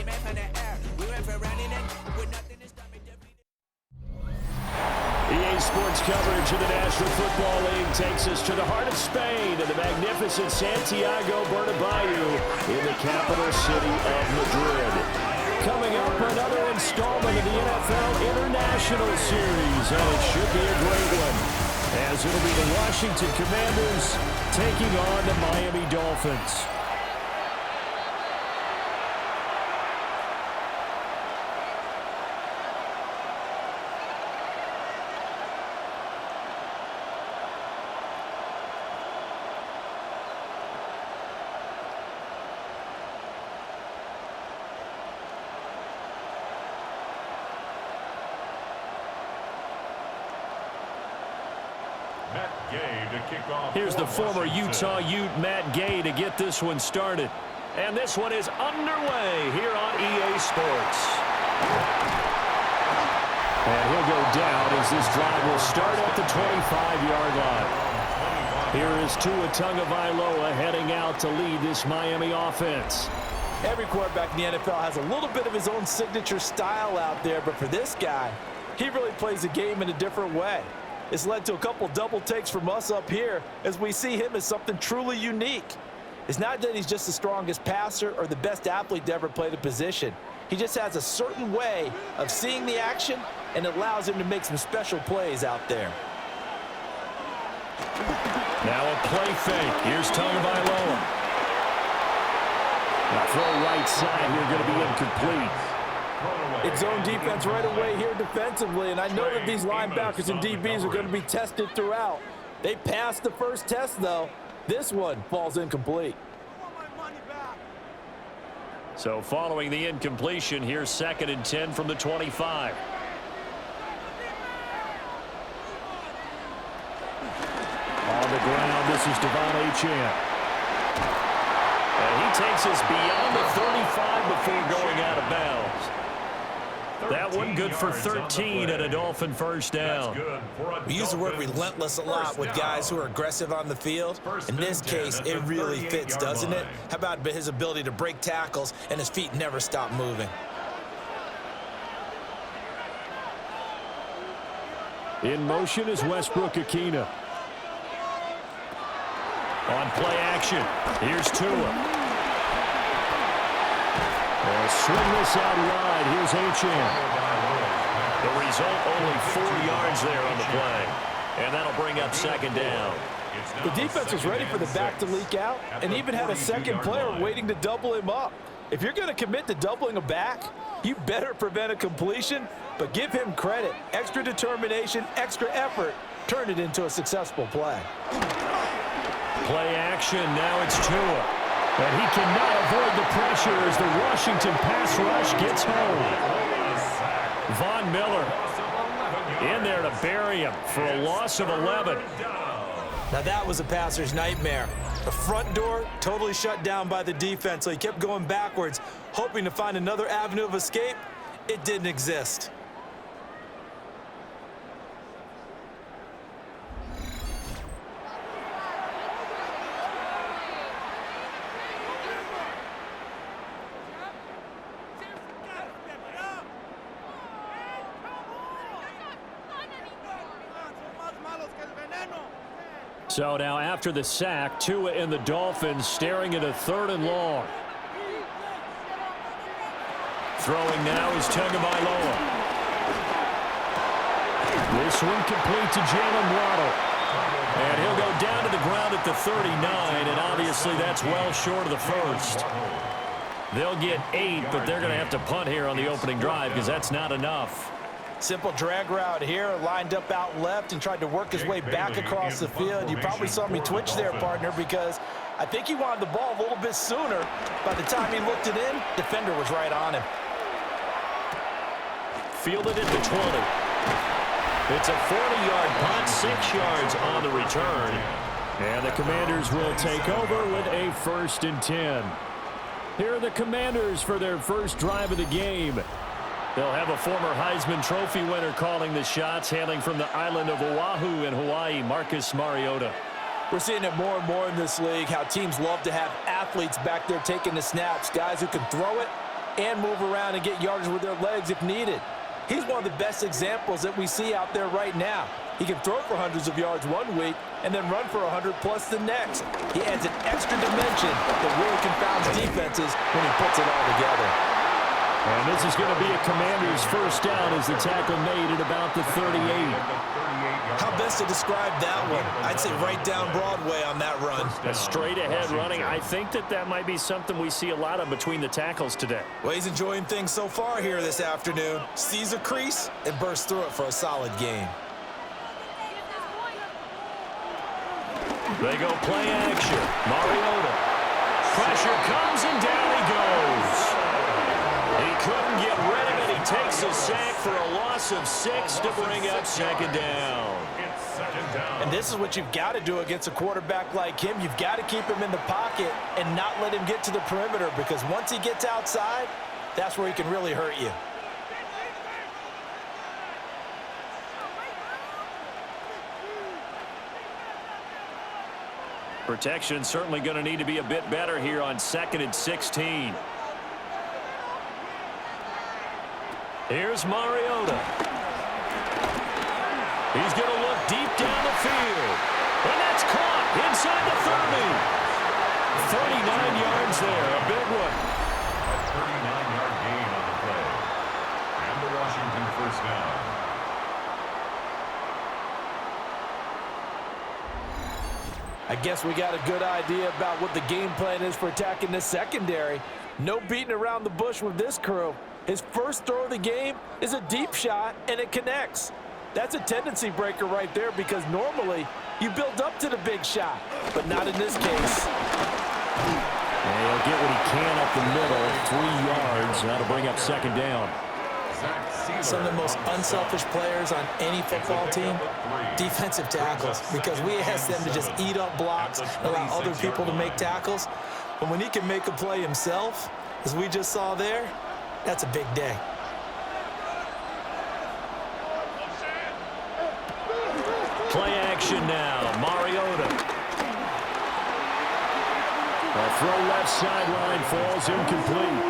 EA Sports coverage of the National Football League takes us to the heart of Spain and the magnificent Santiago Bernabéu in the capital city of Madrid. Coming up, another installment of the NFL International Series, and it should be a great one, as it'll be the Washington Commanders taking on the Miami Dolphins. Here's the former Utah Ute, Matt Gay, to get this one started. And this one is underway here on EA Sports. And he'll go down as this drive will start at the 25-yard line. Here is Tua Tagovailoa heading out to lead this Miami offense. Every quarterback in the NFL has a little bit of his own signature style out there, but for this guy, he really plays the game in a different way. It's led to a couple double takes from us up here as we see him as something truly unique. It's not that he's just the strongest passer or the best athlete to ever play the position. He just has a certain way of seeing the action, and it allows him to make some special plays out there. Now a play fake. Here's Tagovailoa. The throw right side here going to be incomplete. It's zone defense right away here defensively, and I know that these linebackers and DBs are going to be tested throughout. They passed the first test, though. This one falls incomplete. So following the incompletion, here's 2nd and 10 from the 25. On the ground, this is Devon Achane. And he takes us beyond the 35 before going out of bounds. That one good for 13 and a Dolphin first down. We use the word relentless a lot with guys who are aggressive on the field. In this case, it really fits, doesn't it? How about his ability to break tackles and his feet never stop moving? In motion is Westbrook-Ikhine. On play action, here's Tua. They'll swing this out wide. Here's Achane. The result, only 4 yards there on the play. And that'll bring up 2nd down. The defense was ready for the back to leak out and even had a second player waiting to double him up. If you're going to commit to doubling a back, you better prevent a completion, but give him credit. Extra determination, extra effort, turn it into a successful play. Play action, now it's Tua. And he cannot avoid the pressure as the Washington pass rush gets home. Von Miller in there to bury him for a loss of 11. Now that was a passer's nightmare. The front door totally shut down by the defense, so he kept going backwards, hoping to find another avenue of escape. It didn't exist. So now after the sack, Tua and the Dolphins staring at a 3rd and long. Throwing now is Tagovailoa. This one complete to Jalen Waddle. And he'll go down to the ground at the 39, and obviously that's well short of the first. They'll get 8, but they're going to have to punt here on the opening drive because that's not enough. Simple drag route here, lined up out left and tried to work his way back across the field. You probably saw me twitch there, partner, because I think he wanted the ball a little bit sooner. By the time he looked it in, defender was right on him. Fielded at the 20. It's a 40-yard punt, 6 yards on the return. And the Commanders will take over with a 1st and 10. Here are the Commanders for their first drive of the game. They'll have a former Heisman Trophy winner calling the shots, hailing from the island of Oahu in Hawaii, Marcus Mariota. We're seeing it more and more in this league, how teams love to have athletes back there taking the snaps, guys who can throw it and move around and get yardage with their legs if needed. He's one of the best examples that we see out there right now. He can throw for hundreds of yards one week and then run for 100+ the next. He adds an extra dimension that really confounds defenses when he puts it all together. And this is going to be a Commanders first down as the tackle made at about the 38. How best to describe that one? I'd say right down Broadway on that run. A straight ahead running. I think that might be something we see a lot of between the tackles today. Well, he's enjoying things so far here this afternoon. Sees a crease and bursts through it for a solid gain. They go play action. Mariota. Pressure comes and down he goes. He couldn't get rid of it. He takes a sack for a loss of 6 to bring up second down. And this is what you've got to do against a quarterback like him. You've got to keep him in the pocket and not let him get to the perimeter, because once he gets outside, that's where he can really hurt you. Protection certainly going to need to be a bit better here on 2nd and 16. Here's Mariota. He's going to look deep down the field. And that's caught inside the 30. 39 yards there, a big one. A 39-yard gain on the play. And the Washington first down. I guess we got a good idea about what the game plan is for attacking this secondary. No beating around the bush with this crew. His first throw of the game is a deep shot, and it connects. That's a tendency breaker right there, because normally you build up to the big shot, but not in this case. And he'll get what he can up the middle, 3 yards. That'll bring up second down. Some of the most unselfish players on any football team, defensive tackles, because we ask them to just eat up blocks, allow other people to make tackles. But when he can make a play himself, as we just saw there, that's a big day. Play action now. Mariota. A throw left sideline falls incomplete.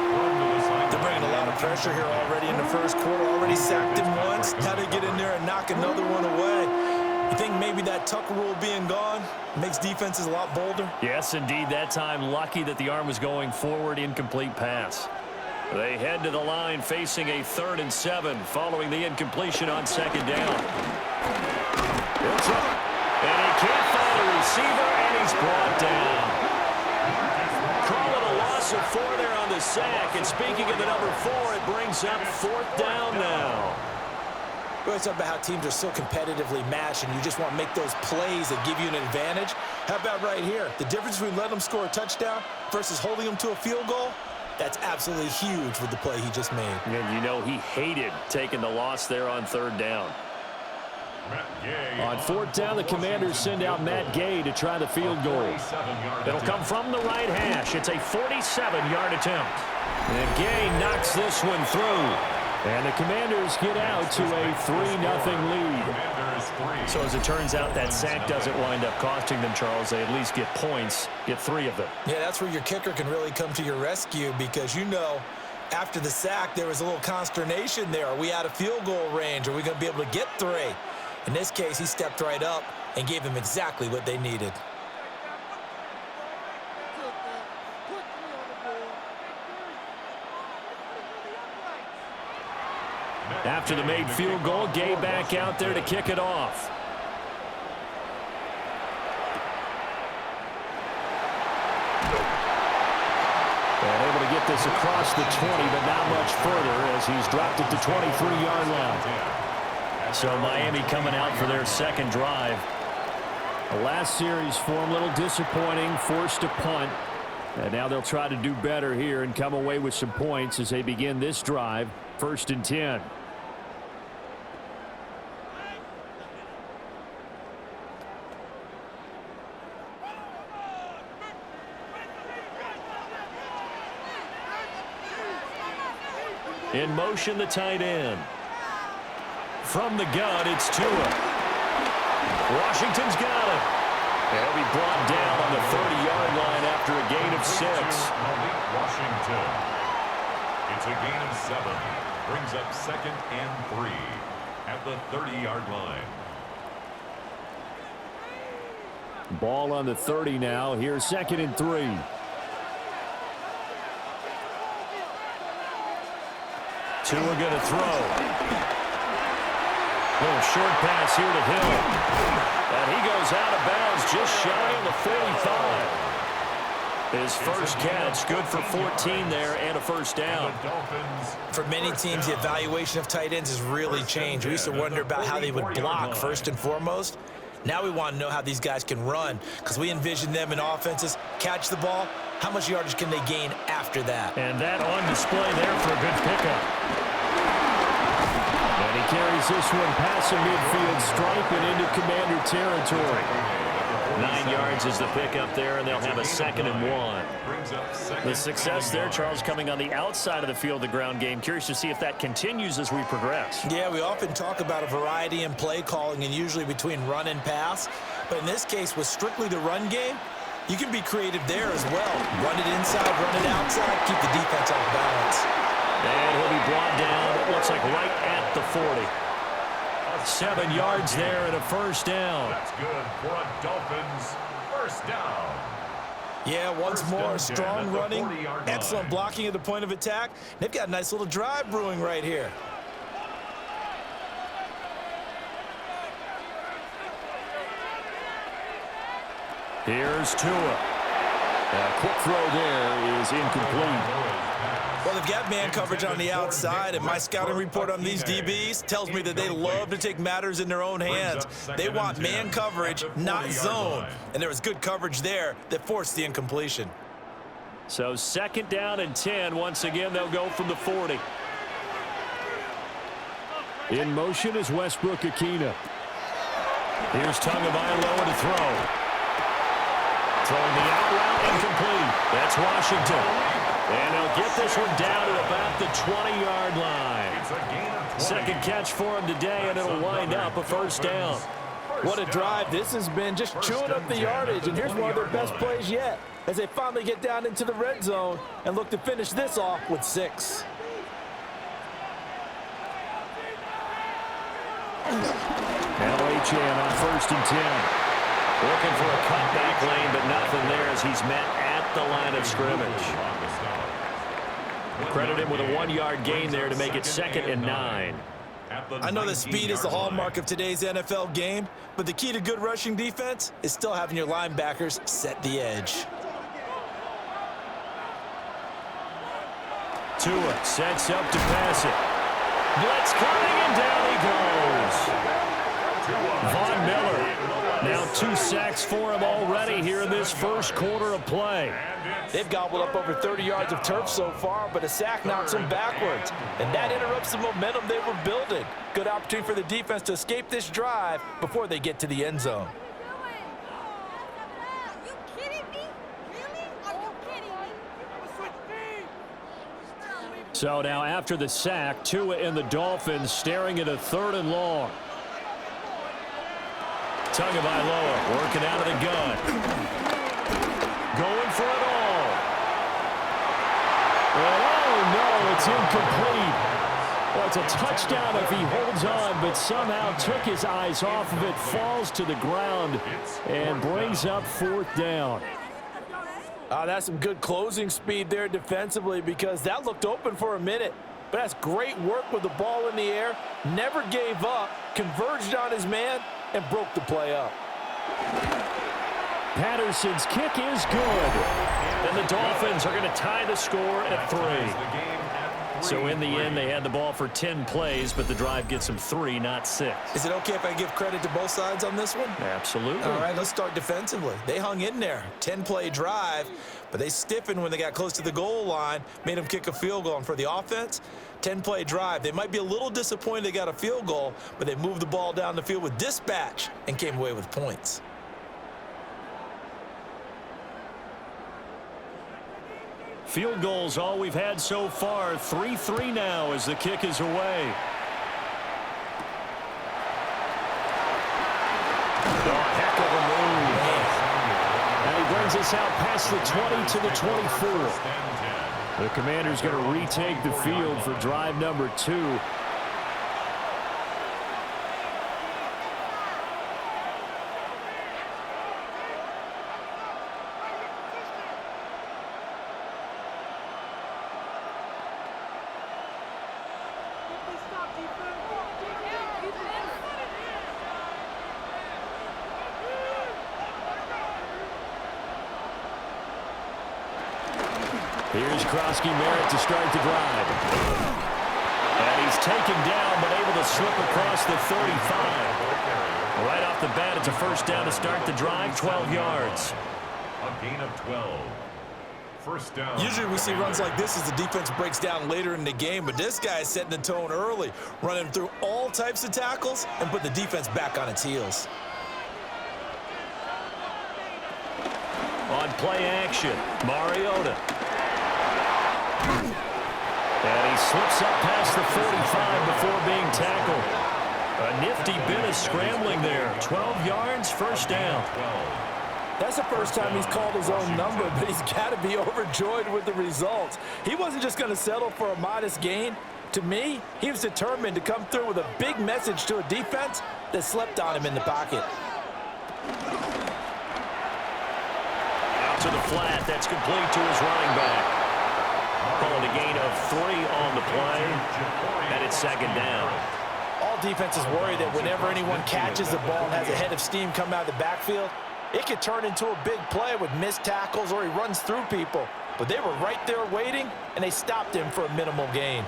They're bringing a lot of pressure here already in the first quarter. Already sacked him once. Now they get in there and knock another one away. You think maybe that tuck rule being gone makes defenses a lot bolder? Yes, indeed. That time, lucky that the arm was going forward. Incomplete pass. They head to the line facing a 3rd and 7 following the incompletion on second down. It's up. And he can't find a receiver, and he's brought down. Call it a loss of 4 there on the sack. And speaking of the number 4, it brings up 4th down now. We always talk about how teams are so competitively matched, and you just want to make those plays that give you an advantage. How about right here? The difference between letting them score a touchdown versus holding them to a field goal, that's absolutely huge with the play he just made. And you know he hated taking the loss there on 3rd down. On 4th down, the Commanders send out Matt Gay to try the field goal. It'll come from the right hash. It's a 47-yard attempt. And Gay knocks this one through. And the Commanders get out to a 3-0 lead. So as it turns out, that sack doesn't wind up costing them, Charles. They at least get points, get 3 of them. Yeah, that's where your kicker can really come to your rescue, because you know after the sack there was a little consternation there. Are we out of field goal range? Are we going to be able to get 3? In this case, he stepped right up and gave them exactly what they needed. After the made field goal, Gay back out there to kick it off. And able to get this across the 20, but not much further as he's dropped it to 23-yard line. So Miami coming out for their second drive. The last series for them, a little disappointing, forced to punt. And now they'll try to do better here and come away with some points as they begin this drive, 1st and 10. In motion, the tight end. From the gun, it's Tua. Washington's got it. He'll be brought down on the 30-yard line after a gain of 6. Washington. It's It's a gain of 7. Brings up 2nd and 3 at the 30-yard line. Ball on the 30 now. Here's 2nd and 3. Tua going to throw. Little short pass here to Hill. And he goes out of bounds just shy of the 45. His first catch, good for 14 there and a first down. For many teams, the evaluation of tight ends has really changed. We used to wonder about how they would block first and foremost. Now we want to know how these guys can run, because we envision them in offenses catch the ball. How much yardage can they gain after that? And that on display there for a good pickup. And he carries this one past the midfield stripe and into Commander territory. 9 yards is the pickup there, and they'll have a 2nd and 1. The success there, Charles, coming on the outside of the field, the ground game. Curious to see if that continues as we progress. Yeah, we often talk about a variety in play calling and usually between run and pass. But in this case, with strictly the run game, you can be creative there as well. Run it inside, run it outside, keep the defense off balance. And he'll be brought down, it looks like right at the 40. 7 yards there and a first down. That's good for a Dolphins first down. Yeah, once more, strong running, excellent blocking at the point of attack. They've got a nice little drive brewing right here. Here's Tua. A quick throw there is incomplete. Well, they've got man coverage on the outside, and my scouting report on these DBs tells me that they love to take matters in their own hands. They want man coverage, not zone. And there was good coverage there that forced the incompletion. So 2nd down and 10. Once again, they'll go from the 40. In motion is Westbrook-Ikhine. Here's Tagovailoa to throw. Throwing the out route, incomplete. That's Washington. And they'll get this one down to about the 20-yard line. Second catch for him today, and it'll wind up a first down. What a drive this has been, just chewing up the yardage. And here's one of their best plays yet, as they finally get down into the red zone and look to finish this off with 6. Now Achane on 1st and 10. Looking for a cutback lane, but nothing there as he's met at the line of scrimmage. Credit him with a 1-yard gain there to make it 2nd and 9. I know that speed is the hallmark of today's NFL game, but the key to good rushing defense is still having your linebackers set the edge. Tua sets up to pass it. Blitz coming, and down he goes. Von Miller. Now 2 sacks for him already here in this first quarter of play. They've gobbled up over 30 yards of turf so far, but a sack knocks them backwards. And that interrupts the momentum they were building. Good opportunity for the defense to escape this drive before they get to the end zone. Are you kidding me? Really? Are you kidding me? So now after the sack, Tua and the Dolphins staring at a 3rd and long. Tagovailoa working out of the gun. Going for it all. And oh no, it's incomplete. Well, it's a touchdown if he holds on, but somehow took his eyes off of it, falls to the ground, and brings up 4th down. That's some good closing speed there defensively, because that looked open for a minute. But that's great work with the ball in the air. Never gave up, converged on his man, and broke the play up. Patterson's kick is good. And the Dolphins are going to tie the score at 3. So in the end, they had the ball for 10 plays, but the drive gets them 3, not 6. Is it okay if I give credit to both sides on this one? Absolutely. All right, let's start defensively. They hung in there. 10-play drive, but they stiffened when they got close to the goal line, made them kick a field goal. And for the offense, 10-play drive. They might be a little disappointed they got a field goal, but they moved the ball down the field with dispatch and came away with points. Field goals all we've had so far. 3-3 now as the kick is away. Oh, heck of a move. And he brings us out past the 20 to the 24. The Commander's going to retake the field for drive number 2. Here's Marcus to start the drive. And he's taken down, but able to slip across the 35. Right off the bat, it's a first down to start the drive, 12 yards. A gain of 12. First down. Usually we see runs like this as the defense breaks down later in the game, but this guy is setting the tone early, running through all types of tackles and put the defense back on its heels. On play action, Mariota. And he slips up past the 45 before being tackled. A nifty bit of scrambling there. 12 yards, first down. That's the first time he's called his own number, but he's got to be overjoyed with the results. He wasn't just going to settle for a modest gain. To me, he was determined to come through with a big message to a defense that slept on him in the pocket. Out to the flat. That's complete to his running back. Calling a gain of 3 on the play, and it's second down. All defenses worry that whenever anyone catches the ball and has a head of steam come out of the backfield, it could turn into a big play with missed tackles or he runs through people. But they were right there waiting, and they stopped him for a minimal gain.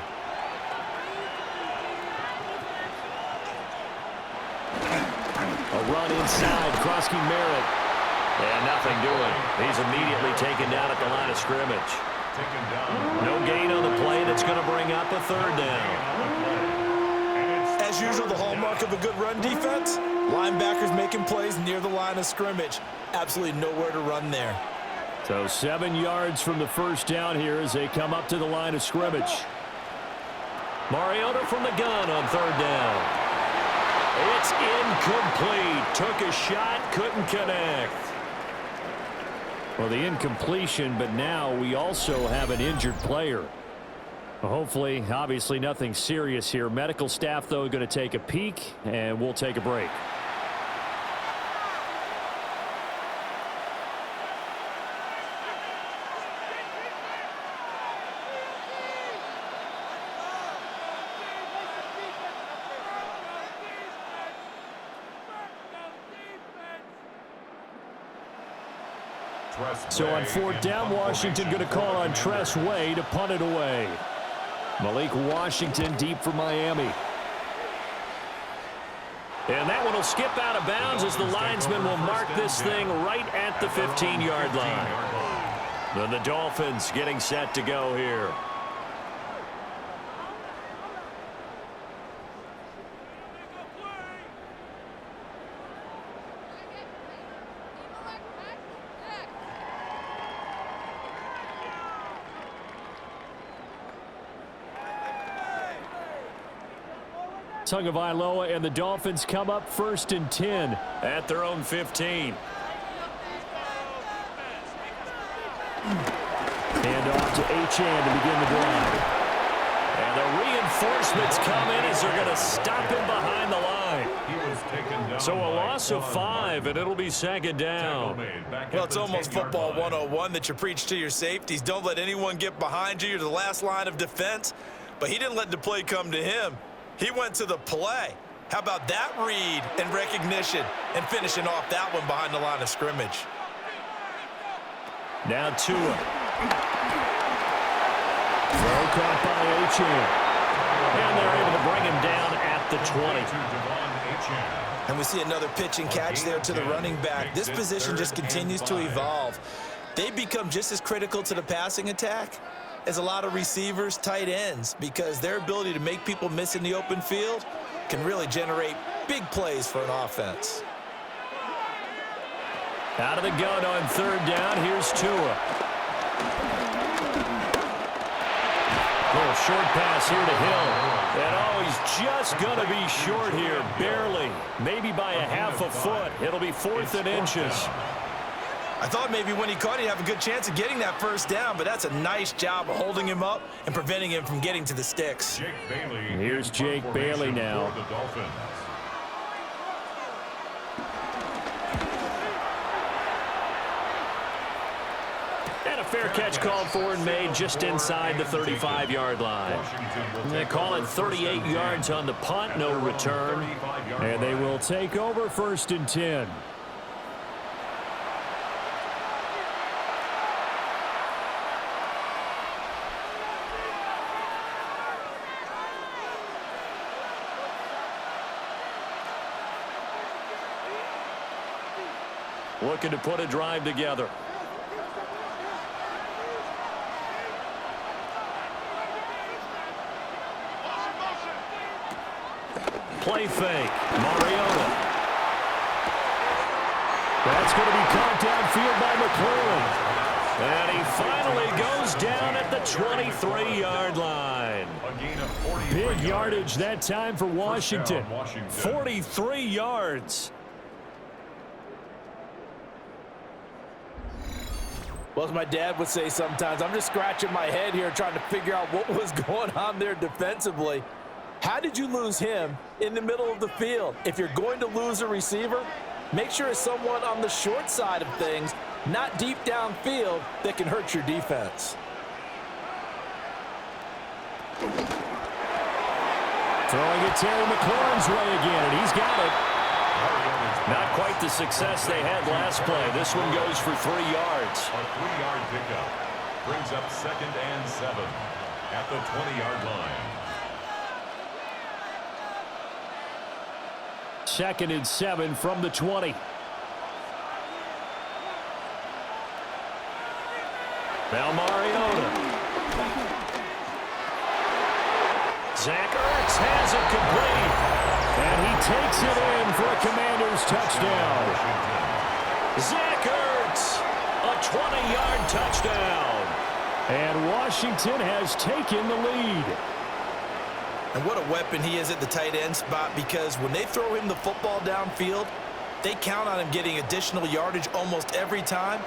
A run inside, Krosky Merritt. And nothing doing. He's immediately taken down at the line of scrimmage. No gain on the play. That's going to bring up a third down. As usual, the hallmark of a good run defense, linebackers making plays near the line of scrimmage. Absolutely nowhere to run there. So 7 yards from the first down here as they come up to the line of scrimmage. Mariota from the gun on third down. It's incomplete. Took a shot, couldn't connect. Well, the incompletion, but now we also have an injured player. Well, hopefully, obviously nothing serious here. Medical staff, though, going to take a peek, and we'll take a break. So on fourth down, Washington going to call on Tress Way to punt it away. Malik Washington deep for Miami. And that one will skip out of bounds as the linesman will mark this thing right at the 15-yard line. Then the Dolphins getting set to go here. Tagovailoa and the Dolphins come up 1st and 10 at their own 15. Hand off to Achane to begin the drive. And the reinforcements come in as they're going to stop him behind the line. So a loss of 5, and it'll be second down. Well, it's almost football 101 that you preach to your safeties. Don't let anyone get behind you. You're the last line of defense. But he didn't let the play come to him. He went to the play. How about that read and recognition and finishing off that one behind the line of scrimmage? Now Tua. Throw caught by Achane. And they're able to bring him down at the 20. And we see another pitch and catch there to the running back. This position just continues to evolve. They become just as critical to the passing attack as a lot of receivers, tight ends, because their ability to make people miss in the open field can really generate big plays for an offense. Out of the gun on third down, here's Tua. Little short pass here to Hill. And oh, he's just going to be short here, barely. Maybe by a half a foot. It'll be 4th and inches. I thought maybe when he caught, he'd have a good chance of getting that first down, but that's a nice job of holding him up and preventing him from getting to the sticks. Jake Bailey. Here's Jake Bailey now. For the Dolphins. And a fair catch called for and made just inside the 35-yard line. They call it 38 yards on the punt, no return. And they will take over 1st and 10. Looking to put a drive together. Play fake. Mariota. That's going to be caught downfield by McLaurin. And he finally goes down at the 23-yard line. Big yardage that time for Washington. 43 yards. Well, as my dad would say sometimes, I'm just scratching my head here trying to figure out what was going on there defensively. How did you lose him in the middle of the field? If you're going to lose a receiver, make sure it's someone on the short side of things, not deep downfield, that can hurt your defense. Throwing it Terry McLaurin's way again, and he's got it. Not quite the success they had last play. This one goes for 3 yards. A 3-yard pickup brings up 2nd and 7 at the 20-yard line. 2nd and 7 from the 20. Now Mariota. Zach Ertz has it complete. And he takes it in for a Commanders touchdown. Zach Ertz, a 20-yard touchdown. And Washington has taken the lead. And what a weapon he is at the tight end spot, because when they throw him the football downfield, they count on him getting additional yardage almost every time.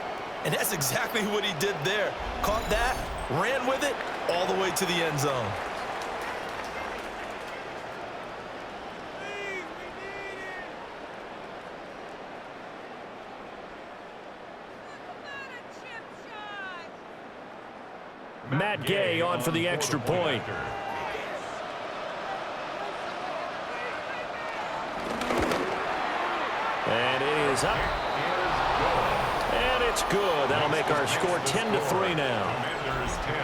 And that's exactly what he did there. Caught that, ran with it, all the way to the end zone. Matt Gay on for the extra point. And it is up. And it's good. That'll make our score 10-3 now. Commanders 10,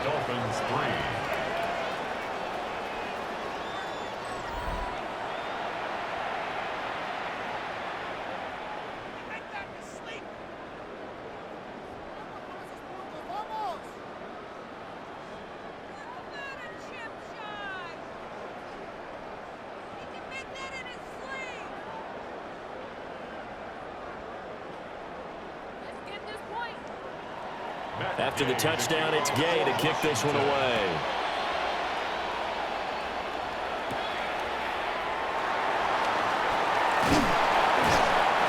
Dolphins 3. After the touchdown, it's Gay to kick this one away.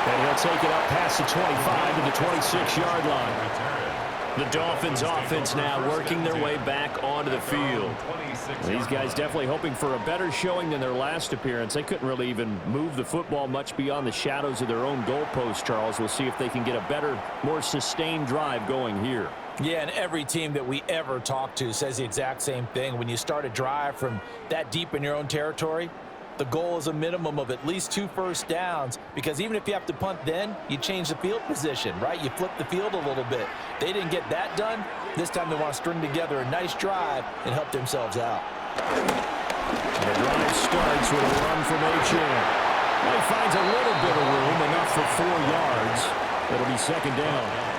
And he'll take it up past the 25 to the 26-yard line. The Dolphins offense now working their way back onto the field. These guys definitely hoping for a better showing than their last appearance. They couldn't really even move the football much beyond the shadows of their own goalpost, Charles. We'll see if they can get a better, more sustained drive going here. Yeah, and every team that we ever talk to says the exact same thing. When you start a drive from that deep in your own territory, the goal is a minimum of at least 2 first downs, because even if you have to punt then, you change the field position, right? You flip the field a little bit. They didn't get that done. This time they want to string together a nice drive and help themselves out. The drive starts with a run from H.N. He finds a little bit of room, enough for 4 yards. It'll be 2nd down.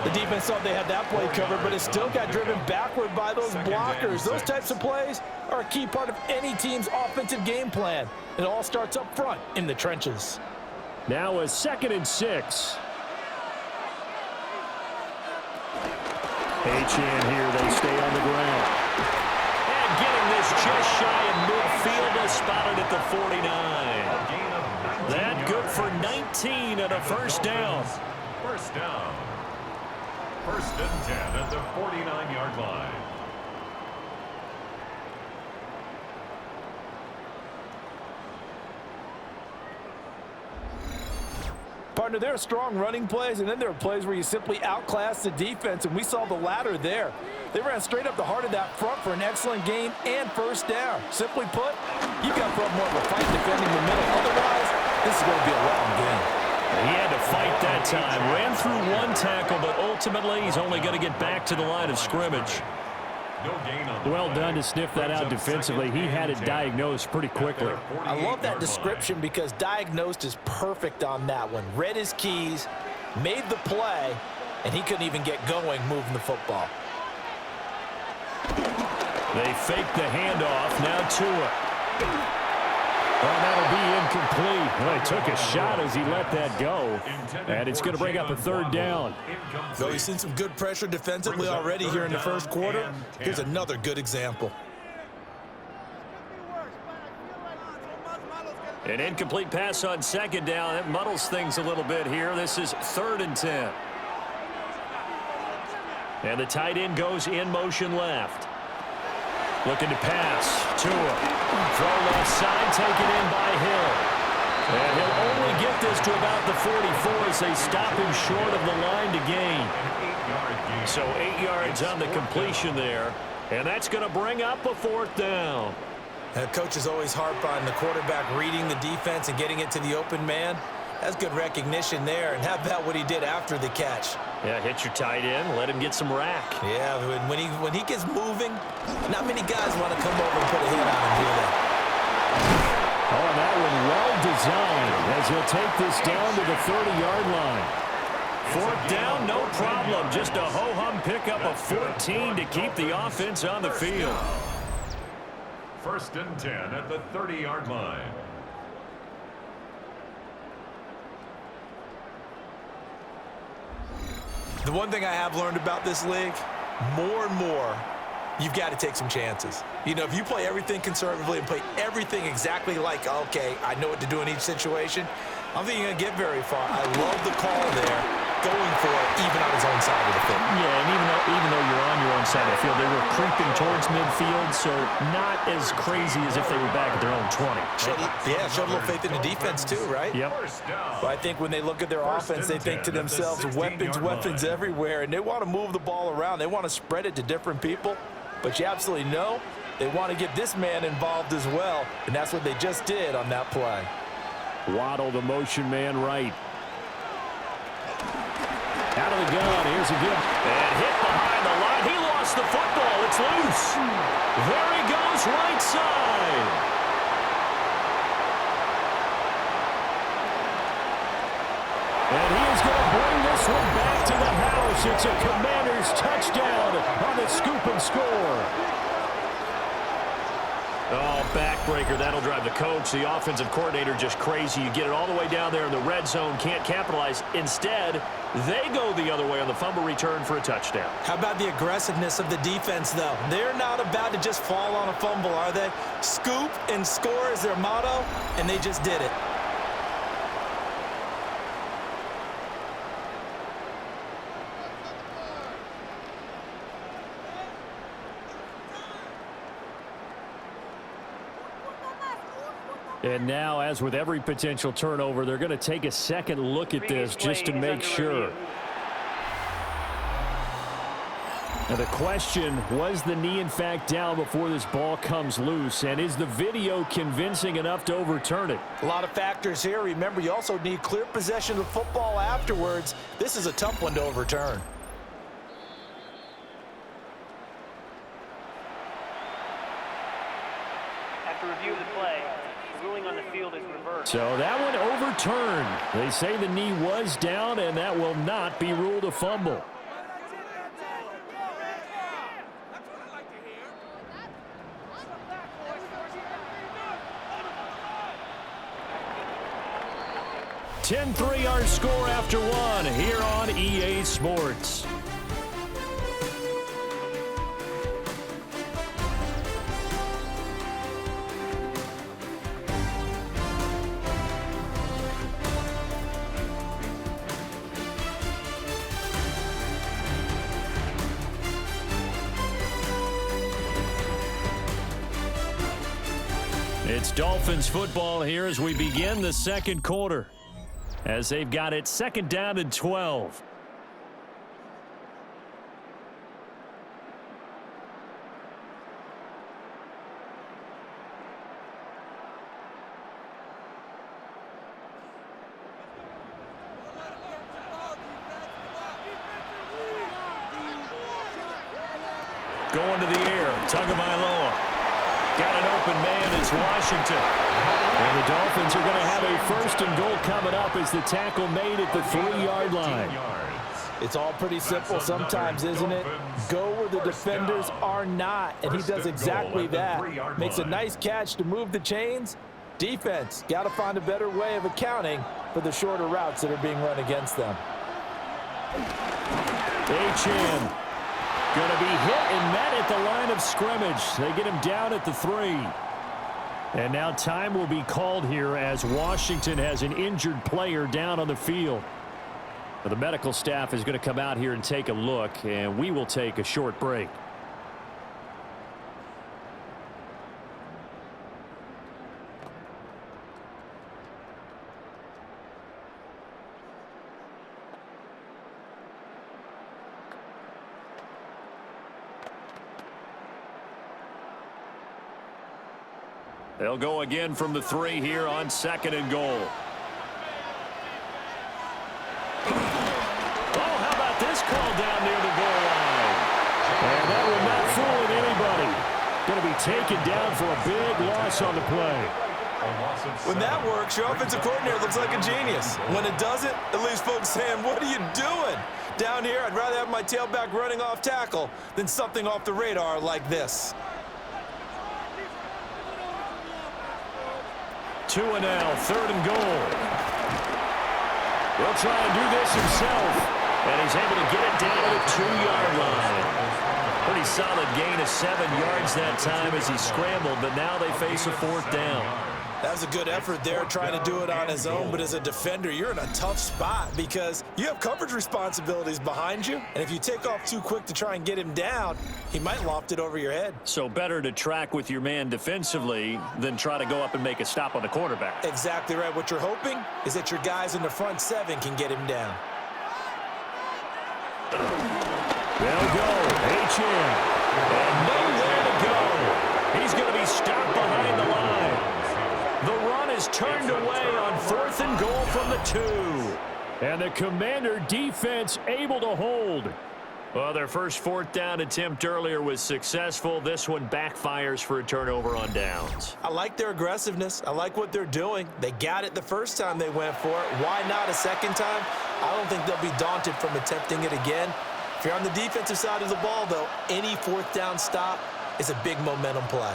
The defense thought they had that play covered, but it still got driven backward by those blockers. Those types of plays are a key part of any team's offensive game plan. It all starts up front in the trenches. Now a 2nd and 6. H.N. here, they stay on the ground. And getting this just shy of midfield, is spotted at the 49. That good for 19 and a first down. First down. First and 10 at the 49-yard line. Partner, there are strong running plays, and then there are plays where you simply outclass the defense, and we saw the latter there. They ran straight up the heart of that front for an excellent gain and first down. Simply put, you've got to put up more of a fight defending the middle. Otherwise, this is going to be a long game. He had to fight that time. Ran through one tackle, but ultimately he's only going to get back to the line of scrimmage. No gain on the Well play. done to sniff that out defensively. He had it diagnosed pretty quickly. I love that description because diagnosed is perfect on that one. Read his keys, made the play, and he couldn't even get going moving the football. They fake the handoff. Now Tua. Well, that'll be incomplete. Well, he took a shot as he let that go. And it's going to bring up a third down. Though he's seen some good pressure defensively already here in the first quarter, here's another good example. An incomplete pass on second down. That muddles things a little bit here. This is 3rd and 10. And the tight end goes in motion left. Looking to pass. Tua. Throw left side, taken in by Hill. And he'll only get this to about the 44 as they stop him short of the line to gain. So 8 yards on the completion there. And that's going to bring up a 4th down. Coaches always harp on the quarterback reading the defense and getting it to the open man. That's good recognition there. And how about what he did after the catch? Yeah, hit your tight end, let him get some rack. Yeah, when he gets moving, not many guys want to come over and put a hit on him, do they? Oh, that one well designed as he'll take this down to the 30-yard line. 4th down, no problem. Just a ho-hum pickup of 14 to keep the offense on the field. First and 10 at the 30-yard line. The one thing I have learned about this league, more and more, you've got to take some chances. You know, if you play everything conservatively and play everything exactly like, okay, I know what to do in each situation, I don't think you're going to get very far. I love the call there, going for it, even on his own side of the field. Yeah, and even though you're on your own side of the field, they were creeping towards midfield, so not as crazy as if they were back at their own 20. Showed a little faith in the defense too, right? Yep. But I think when they look at their offense, they think to themselves, weapons everywhere, and they want to move the ball around. They want to spread it to different people, but you absolutely know they want to get this man involved as well, and that's what they just did on that play. Waddle, the motion man right. Out of the gun, here's a good, and hit behind the line. He lost the football, it's loose. There he goes, right side. And he is going to bring this one back to the house. It's a Commanders touchdown on the scoop and score. Oh, backbreaker. That'll drive the coach, the offensive coordinator, just crazy. You get it all the way down there in the red zone, can't capitalize. Instead, they go the other way on the fumble return for a touchdown. How about the aggressiveness of the defense, though? They're not about to just fall on a fumble, are they? Scoop and score is their motto, and they just did it. And now, as with every potential turnover, they're going to take a second look at this just to make sure. Now the question, was the knee in fact down before this ball comes loose? And is the video convincing enough to overturn it? A lot of factors here. Remember, you also need clear possession of the football afterwards. This is a tough one to overturn. After review of the play, the ruling on the field is reversed. So that one overturned. They say the knee was down, and that will not be ruled a fumble. (10-3) our score after one here on EA Sports. It's Dolphins football here as we begin the second quarter, as they've got it second down and 12. Going to the air, Tagovailoa. Got an open man is Washington. And the Dolphins are going to have a first and goal coming up as the tackle made at the 3-yard line. It's all pretty simple sometimes, isn't it? Go where the defenders are not, and he does exactly that. Makes a nice catch to move the chains. Defense, got to find a better way of accounting for the shorter routes that are being run against them. H.M. going to be hit and met at the line of scrimmage. They get him down at the 3. And now time will be called here as Washington has an injured player down on the field. The medical staff is going to come out here and take a look, and we will take a short break. They'll go again from the 3 here on 2nd and goal. Oh, how about this call down near the goal line? And that will not fool anybody. Going to be taken down for a big loss on the play. When that works, your offensive coordinator looks like a genius. When it doesn't, it leaves folks saying, what are you doing? Down here, I'd rather have my tailback running off tackle than something off the radar like this. Tua now, 3rd and goal. He'll try and do this himself, and he's able to get it down to the 2-yard line. Pretty solid gain of 7 yards that time as he scrambled, but now they face a 4th down. That was a good effort there trying to do it on his own, but as a defender, you're in a tough spot because you have coverage responsibilities behind you, and if you take off too quick to try and get him down, he might loft it over your head. So better to track with your man defensively than try to go up and make a stop on the quarterback. Exactly right. What you're hoping is that your guys in the front 7 can get him down. They'll go. H.M. And nowhere to go. He's going to be stopped behind the line. The run is turned away on 4th and goal from the 2. And the Commander defense able to hold. Well, their first 4th down attempt earlier was successful. This one backfires for a turnover on downs. I like their aggressiveness. I like what they're doing. They got it the first time they went for it. Why not a second time? I don't think they'll be daunted from attempting it again. If you're on the defensive side of the ball, though, any 4th down stop is a big momentum play.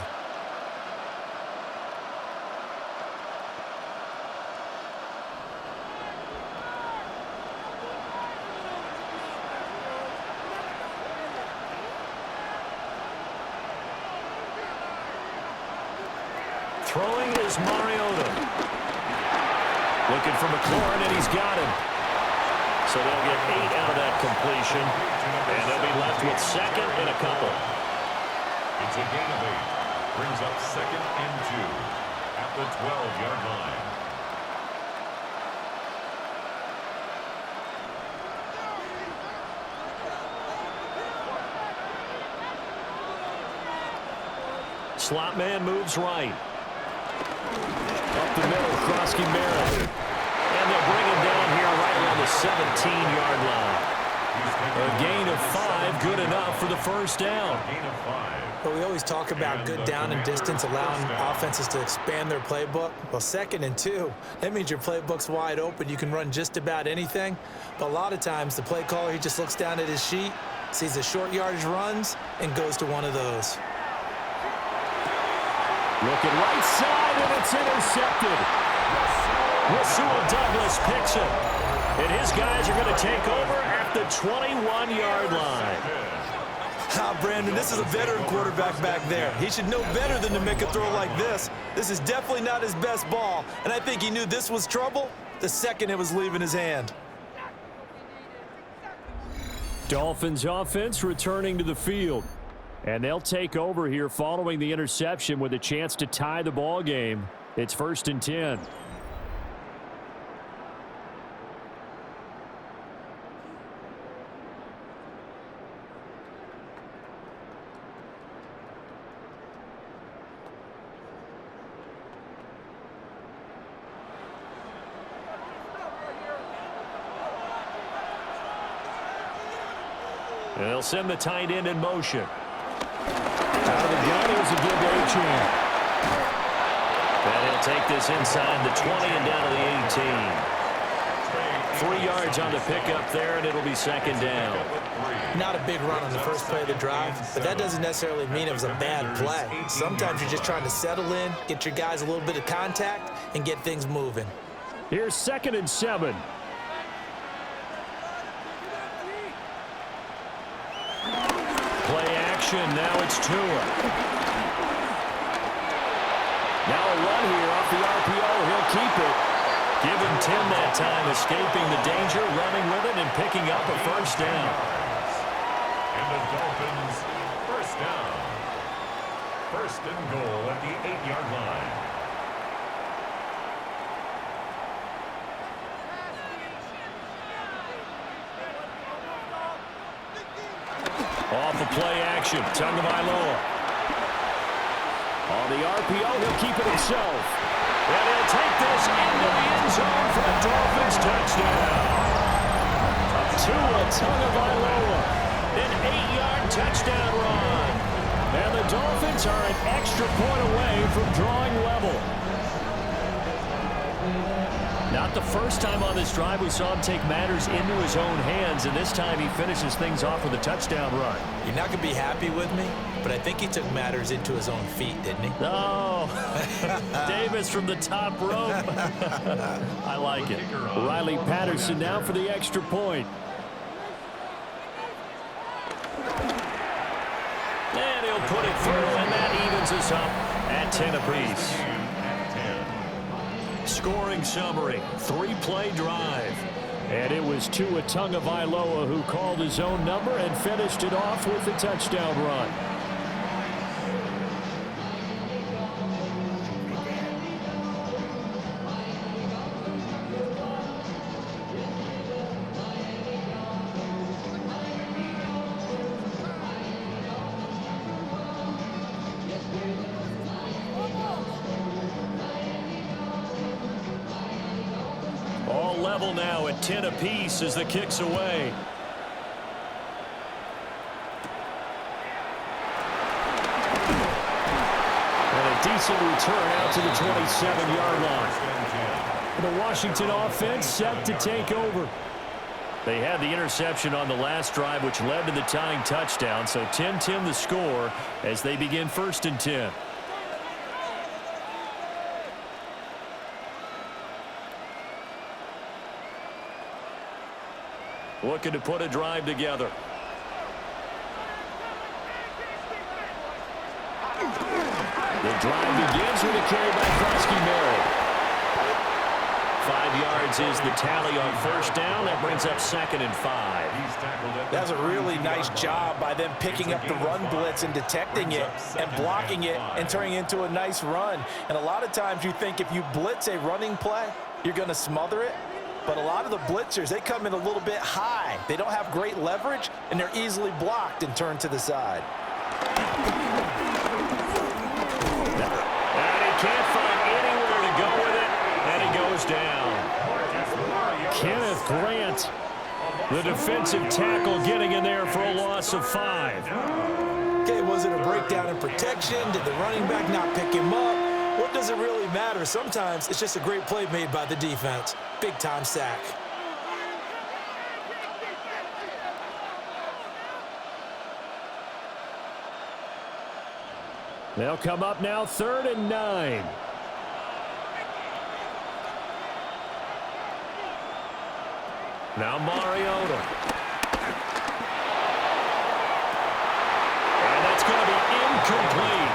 Throwing is Mariota. Looking for McLaurin, and he's got him. So they'll get 8 out of that completion, and they'll be left with 2nd and a couple. It's a gain of 8. Brings up 2nd and 2 at the 12-yard line. Slot man moves right. Up the middle, Krosky Merritt. And they'll bring him down here right around the 17-yard line. A gain of 5, good enough for the first down. But we always talk about good down and distance, allowing offenses to expand their playbook. Well, 2nd and 2, that means your playbook's wide open. You can run just about anything. But a lot of times, the play caller, he just looks down at his sheet, sees the short yardage runs, and goes to one of those. Looking right side, and it's intercepted. Rasul Douglas picks it. And his guys are going to take over at the 21-yard line. Brandon, this is a veteran quarterback back there. He should know better than to make a throw like this. This is definitely not his best ball, and I think he knew this was trouble the second it was leaving his hand. Dolphins offense returning to the field. And they'll take over here following the interception with a chance to tie the ball game. It's 1st and 10. They'll send the tight end in motion. Out of the gun, here's a give to Achane. And he'll take this inside the 20 and down to the 18. 3 yards on the pickup there, and it'll be 2nd down. Not a big run on the first play of the drive, but that doesn't necessarily mean it was a bad play. Sometimes you're just trying to settle in, get your guys a little bit of contact, and get things moving. Here's 2nd and 7. Play action. Now it's Tua. Now a run here off the RPO. He'll keep it. Give him 10 that time, escaping the danger, running with it, and picking up a 1st down. And the Dolphins, 1st down. 1st and goal at the 8-yard line. Off the play action, Tagovailoa. On the RPO, he'll keep it himself. And he'll take this into the end zone for the Dolphins touchdown. Tua Tagovailoa, an 8-yard touchdown run. And the Dolphins are an extra point away from drawing level. Not the first time on this drive we saw him take matters into his own hands, and this time he finishes things off with a touchdown run. You're not going to be happy with me, but I think he took matters into his own feet, didn't he? Oh, Davis from the top rope. I like it. Riley Patterson now for the extra point. And he'll put it through, and that evens us up at 10 apiece. Scoring summary, 3-play drive. And it was Tua Tagovailoa who called his own number and finished it off with a touchdown run. Level now at 10 apiece as the kick's away. And a decent return out to the 27-yard line. The Washington offense set to take over. They had the interception on the last drive, which led to the tying touchdown. So 10-10 the score as they begin 1st and 10. Looking to put a drive together. The drive begins with a carry by Mary. 5 yards is the tally on 1st down. That brings up 2nd and 5. That's a really nice job by them picking up the run blitz and detecting it and blocking it and turning it into a nice run. And a lot of times you think if you blitz a running play, you're going to smother it. But a lot of the blitzers, they come in a little bit high. They don't have great leverage, and they're easily blocked and turned to the side. And he can't find anywhere to go with it, and he goes down. Kenneth Grant, the defensive tackle, getting in there for a loss of 5. Okay, was it a breakdown in protection? Did the running back not pick him up? What does it really matter? Sometimes it's just a great play made by the defense. Big-time sack. They'll come up now 3rd and 9. Now Mariota. And that's going to be incomplete.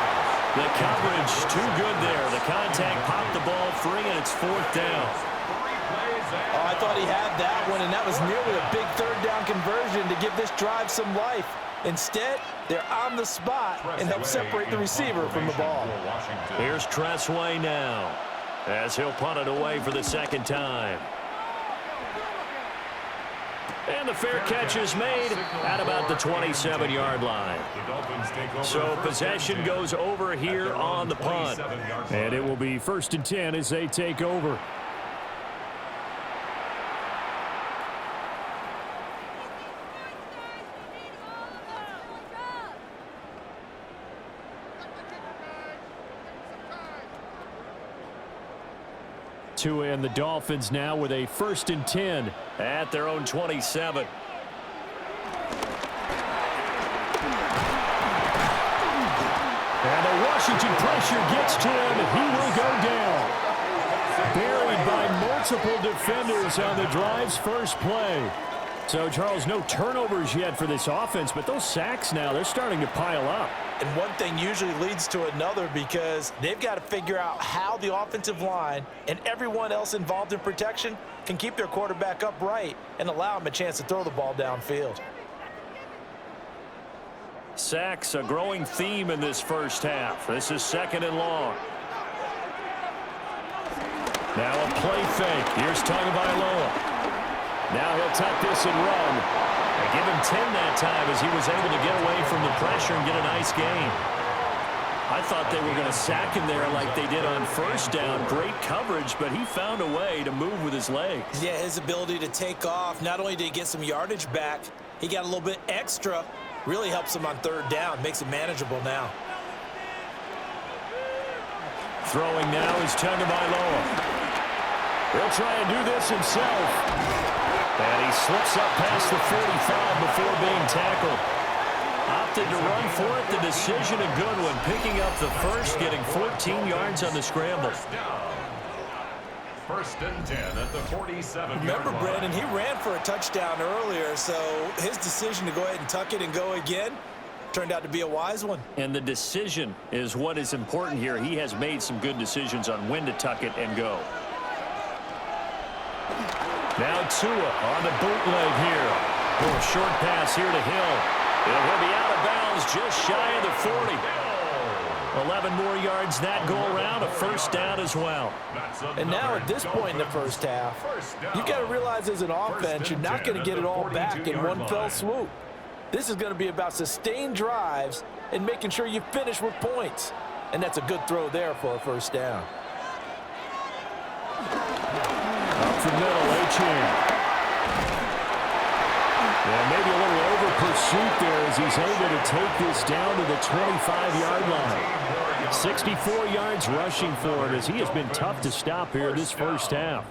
The coverage too good there. The contact popped the ball free, and it's 4th down. Oh, I thought he had that one, and that was nearly a big 3rd down conversion to give this drive some life. Instead, they're on the spot and help separate the receiver from the ball. Here's Tressway now, as he'll punt it away for the second time. And the fair catch is made at about the 27-yard line. So possession goes over here on the punt. And it will be 1st and 10 as they take over. Tua and the Dolphins now with a 1st and 10 at their own 27. And the Washington pressure gets to him. He will go down. Buried by multiple defenders on the drive's first play. So, Charles, no turnovers yet for this offense, but those sacks now, they're starting to pile up. And one thing usually leads to another because they've got to figure out how the offensive line and everyone else involved in protection can keep their quarterback upright and allow him a chance to throw the ball downfield. Sacks, a growing theme in this first half. This is 2nd and long. Now a play fake. Here's Tagovailoa. Now he'll tuck this and run. They give him 10 that time as he was able to get away from the pressure and get a nice gain. I thought they were going to sack him there like they did on 1st down. Great coverage, but he found a way to move with his legs. Yeah, his ability to take off, not only did he get some yardage back, he got a little bit extra. Really helps him on 3rd down, makes it manageable now. Throwing now is Tagovailoa. He'll try and do this himself. And he slips up past the 45 before being tackled. Opted to run for it. The decision a good one. Picking up the first, getting 14 yards on the scramble. 1st and 10 at the 47. Remember, Brandon, he ran for a touchdown earlier, so his decision to go ahead and tuck it and go again turned out to be a wise one. And the decision is what is important here. He has made some good decisions on when to tuck it and go. Now Tua on the bootleg here. Oh, short pass here to Hill. And he'll be out of bounds just shy of the 40. 11 more yards that go around. A 1st down as well. And now at this point in the first half, you've got to realize as an offense, you're not going to get it all back in one fell swoop. This is going to be about sustained drives and making sure you finish with points. And that's a good throw there for a 1st down. Up the middle, Achane. Yeah, maybe a little over pursuit there as he's able to take this down to the 25-yard line. 64 yards rushing for it as he has been tough to stop here this first half.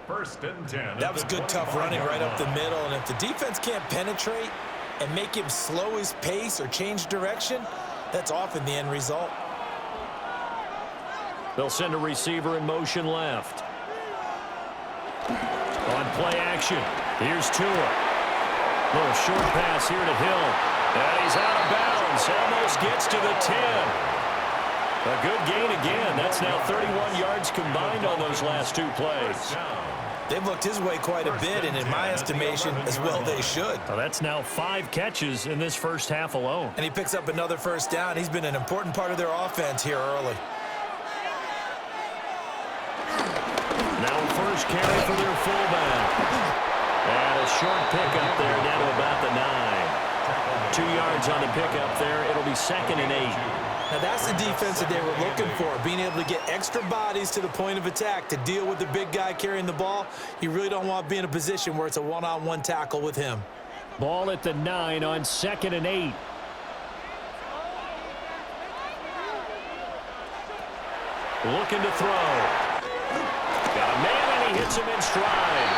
1st and 10. That was good, tough running right up the middle. And if the defense can't penetrate and make him slow his pace or change direction, that's often the end result. They'll send a receiver in motion left. On play action, here's Tua. Little short pass here to Hill. And he's out of bounds. Almost gets to the 10. A good gain again. That's now 31 yards combined on those last 2 plays. They've looked his way quite a bit, and in my estimation, as well they should. Well, that's now 5 catches in this first half alone. And he picks up another 1st down. He's been an important part of their offense here early. Now first carry for their fullback. And a short pickup there down to about the 9. 2 yards on the pickup there. It'll be 2nd and 8. Now that's the defense that they were looking for, being able to get extra bodies to the point of attack to deal with the big guy carrying the ball. You really don't want to be in a position where it's a one-on-one tackle with him. Ball at the 9 on 2nd and 8. Looking to throw. Got a man and he hits him in stride.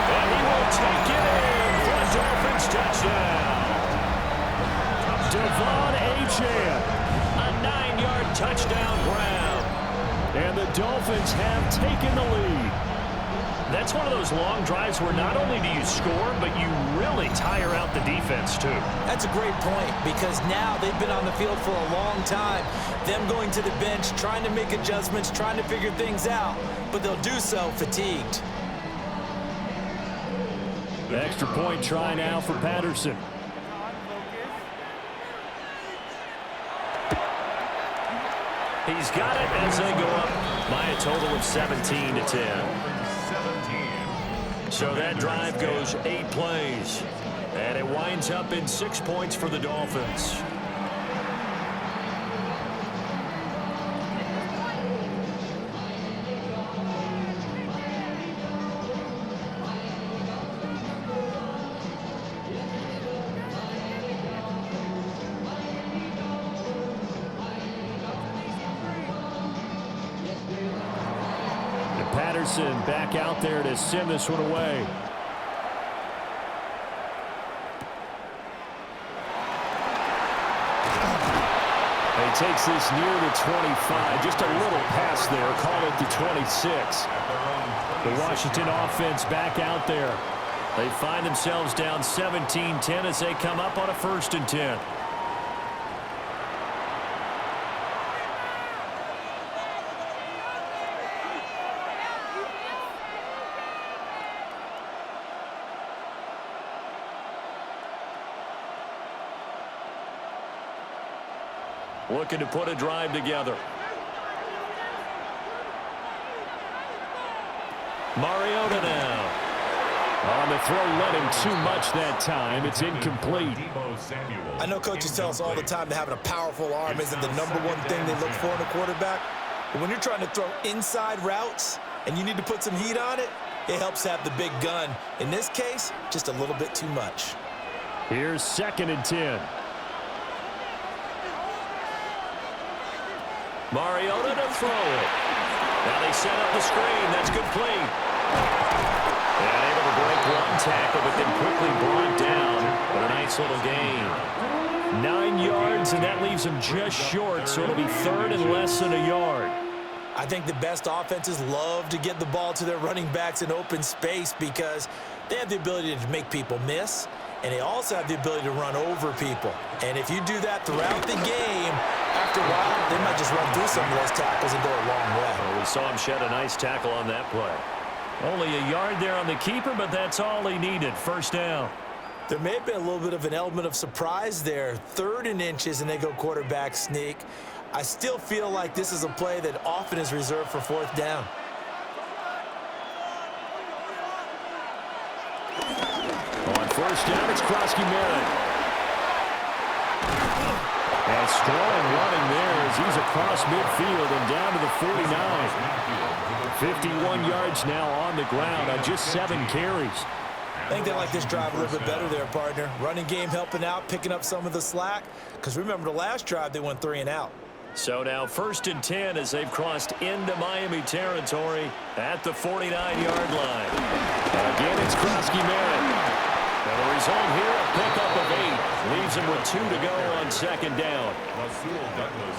And he will take it in for a Dolphins touchdown. Devon Achane, a 9-yard touchdown grab. And the Dolphins have taken the lead. That's one of those long drives where not only do you score, but you really tire out the defense too. That's a great point because now they've been on the field for a long time. Them going to the bench, trying to make adjustments, trying to figure things out, but they'll do so fatigued. Extra point try now for Patterson. He's got it as they go up by a total of 17-10. So that drive goes 8 plays. And it winds up in 6 points for the Dolphins. Patterson back out there to send this one away. He takes this near the 25. Just a little pass there. Call it the 26. The Washington offense back out there. They find themselves down 17-10 as they come up on a 1st and 10. Looking to put a drive together. Mariota now. On the throw, led him too much that time. It's incomplete. I know coaches tell us all the time that having a powerful arm isn't the #1 thing they look for in a quarterback. But when you're trying to throw inside routes and you need to put some heat on it, it helps to have the big gun. In this case, just a little bit too much. Here's 2nd and 10. Mariota to throw it. Now they set up the screen. That's complete. And able to break 1 tackle, but then quickly brought down. But a nice little gain. 9 yards, and that leaves him just short, so it'll be 3rd and less than a yard. I think the best offenses love to get the ball to their running backs in open space because they have the ability to make people miss, and they also have the ability to run over people. And if you do that throughout the game, after a while, they might just run through some of those tackles and go a long way. Well, we saw him shed a nice tackle on that play. Only a yard there on the keeper, but that's all he needed. 1st down. There may have been a little bit of an element of surprise there. 3rd and inches, and they go quarterback sneak. I still feel like this is a play that often is reserved for 4th down. On 1st down, it's Krosky-Merritt. And strong running there as he's across midfield and down to the 49. 51 yards now on the ground on just 7 carries. I think they like this drive a little bit better there, partner. Running game helping out, picking up some of the slack. Because remember, the last drive, they went 3 and out. So now 1st and 10 as they've crossed into Miami territory at the 49-yard line. Again, it's Krosky-Merritt. And the result here, a pickup of 8. Leaves him with 2 to go on 2nd down.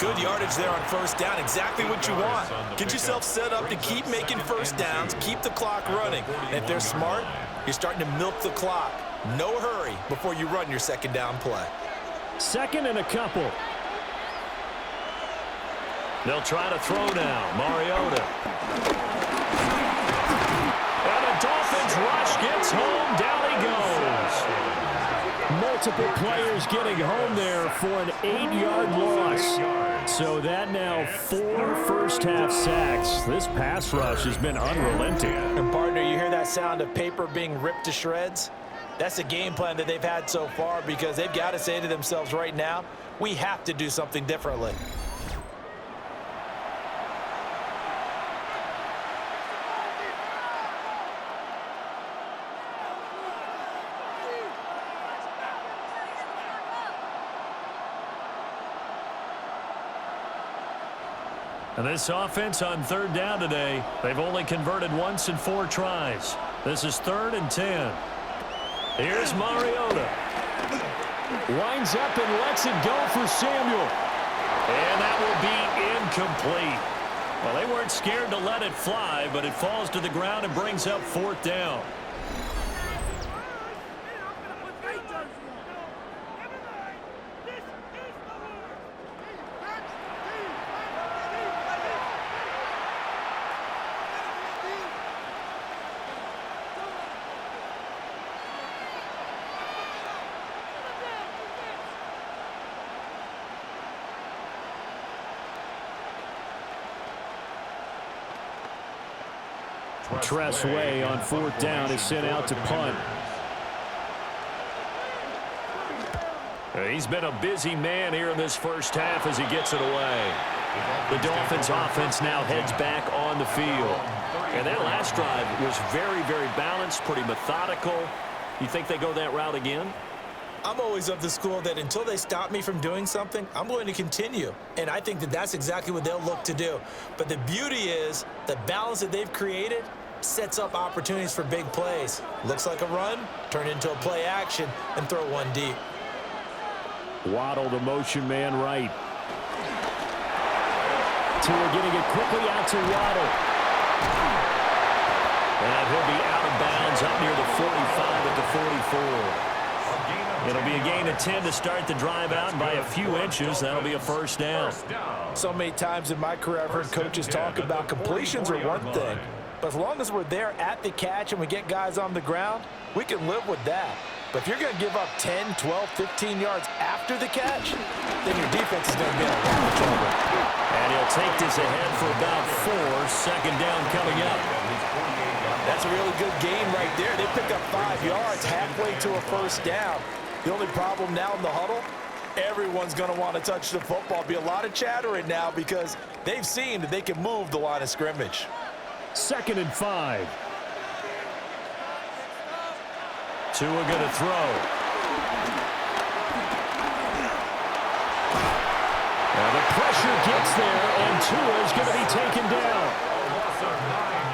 Good yardage there on 1st down. Exactly what you want. Get yourself set up to keep making 1st downs, keep the clock running. And if they're smart, you're starting to milk the clock. No hurry before you run your 2nd down play. 2nd and a couple. They'll try to throw now. Mariota. And the Dolphins rush gets home. Down he goes. Multiple players getting home there for an 8-yard loss. So that now 4 first-half sacks. This pass rush has been unrelenting. And, partner, you hear that sound of paper being ripped to shreds? That's the game plan that they've had so far because they've got to say to themselves right now, we have to do something differently. And this offense on 3rd down today, they've only converted once in 4 tries. This is 3rd and 10. Here's Mariota. Winds up and lets it go for Samuel. And that will be incomplete. Well, they weren't scared to let it fly, but it falls to the ground and brings up 4th down. Tressway on 4th down is sent out to punt. He's been a busy man here in this first half as he gets it away. The Dolphins offense now heads back on the field. And that last drive was very, very balanced, pretty methodical. You think they go that route again? I'm always of the school that until they stop me from doing something, I'm going to continue. And I think that that's exactly what they'll look to do. But the beauty is the balance that they've created sets up opportunities for big plays. Looks like a run, turn into a play action, and throw one deep. Waddle, the motion man right. Tua getting it quickly out to Waddle. And he'll be out of bounds up near the 45 at the 44. It'll be a gain of 10 to start the drive out, and by a few inches, that'll be a first down. So many times in my career, I've heard coaches talk about completions are one thing. But as long as we're there at the catch and we get guys on the ground, we can live with that. But if you're going to give up 10, 12, 15 yards after the catch, then your defense is going to be in a lot of trouble. And he'll take this ahead for about 4. Second down coming up. That's a really good gain right there. They pick up 5 yards halfway to a first down. The only problem now in the huddle, everyone's going to want to touch the football. Be a lot of chattering now because they've seen that they can move the line of scrimmage. 2nd and 5. Tua going to throw. Now the pressure gets there, and Tua is going to be taken down.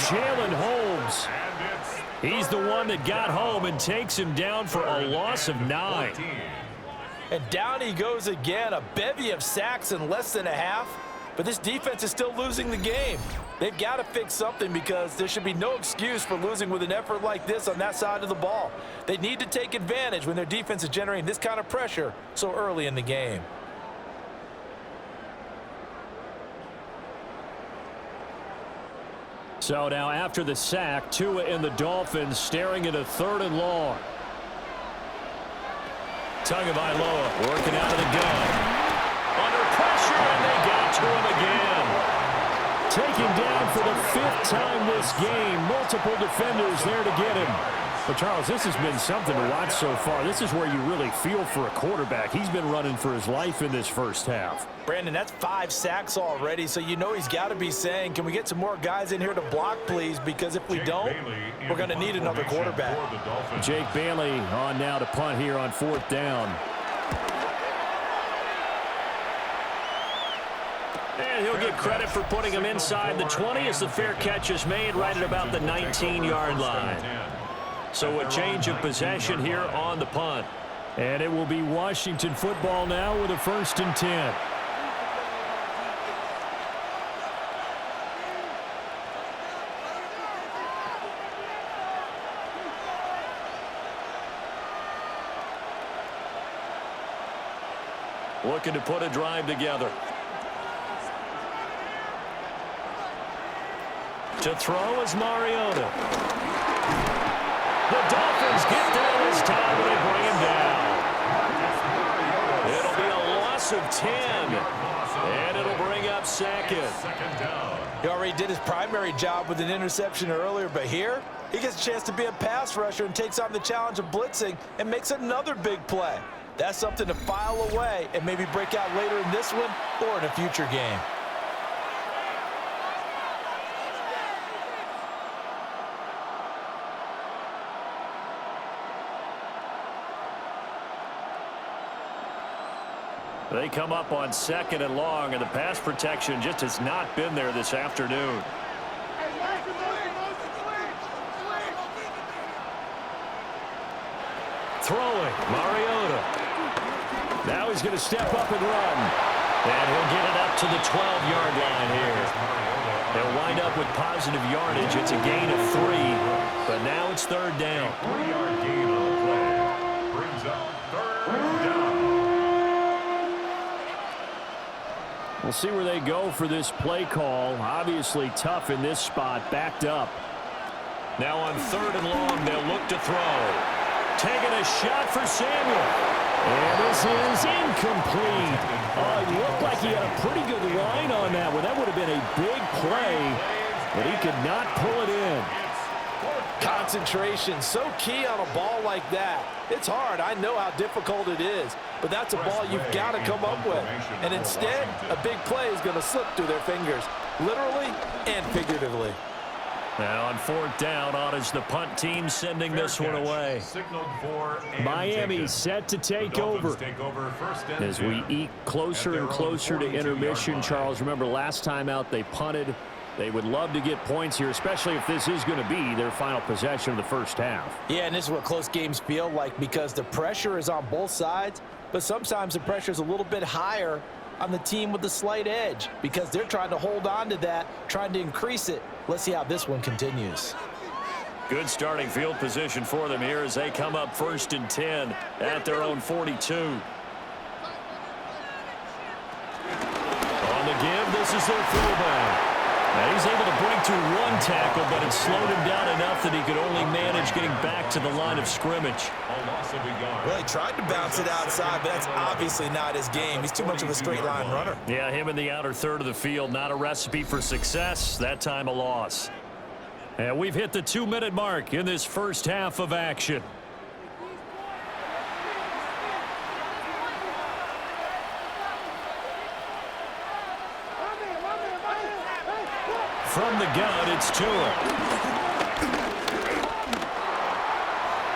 Jalen Holmes. He's the one that got home and takes him down for a loss of 9. And down he goes again. A bevy of sacks in less than a half. But this defense is still losing the game. They've got to fix something because there should be no excuse for losing with an effort like this on that side of the ball. They need to take advantage when their defense is generating this kind of pressure so early in the game. So now after the sack, Tua and the Dolphins staring at a 3rd and long. Tagovailoa working out of the gun. Under pressure, and they got to him again. Taken down for the 5th time this game. Multiple defenders there to get him. But, Charles, this has been something to watch so far. This is where you really feel for a quarterback. He's been running for his life in this first half. Brandon, that's 5 sacks already, so you know he's got to be saying, can we get some more guys in here to block, please? Because if we don't, we're going to need another quarterback. Jake Bailey on now to punt here on 4th down. And he'll get credit for putting him inside the 20 as the fair catch is made right at about the 19-yard line. So a change of possession here on the punt. And it will be Washington football now with a 1st and 10. Looking to put a drive together. To throw is Mariota. The Dolphins get there this time and they bring him down. It'll be a loss of 10. And it'll bring up 2nd. He already did his primary job with an interception earlier, but here he gets a chance to be a pass rusher and takes on the challenge of blitzing and makes another big play. That's something to file away and maybe break out later in this one or in a future game. They come up on 2nd and long, and the pass protection just has not been there this afternoon. Throwing, Mariota. Now he's going to step up and run. And he'll get it up to the 12-yard line here. They'll wind up with positive yardage. It's a gain of 3, but now it's 3rd down. 3-yard gain on the play. Brings up 3rd down. We'll see where they go for this play call. Obviously tough in this spot, backed up. Now on 3rd and long, they'll look to throw. Taking a shot for Samuel. And this is incomplete. Oh, he looked like he had a pretty good line on that one. That would have been a big play, but he could not pull it in. Concentration, so key on a ball like that. It's hard. I know how difficult it is, but that's a ball you've got to come up with. And instead, a big play is going to slip through their fingers, literally and figuratively. Now on fourth down, on is the punt team sending this one away. Miami set to take over. As we eke closer and closer to intermission, Charles, remember last time out they punted. They would love to get points here, especially if this is going to be their final possession of the first half. Yeah, and this is what close games feel like because the pressure is on both sides, but sometimes the pressure is a little bit higher on the team with the slight edge because they're trying to hold on to that, trying to increase it. Let's see how this one continues. Good starting field position for them here as they come up 1st and 10 at their own 42. On the give, this is their fullback. Now he's able to break through one tackle, but it slowed him down enough that he could only manage getting back to the line of scrimmage. Well, he tried to bounce it outside, but that's obviously not his game. He's too much of a straight line runner. Yeah, him in the outer third of the field, not a recipe for success. That time a loss. And we've hit the 2-minute mark in this first half of action. From the gun, it's Tua.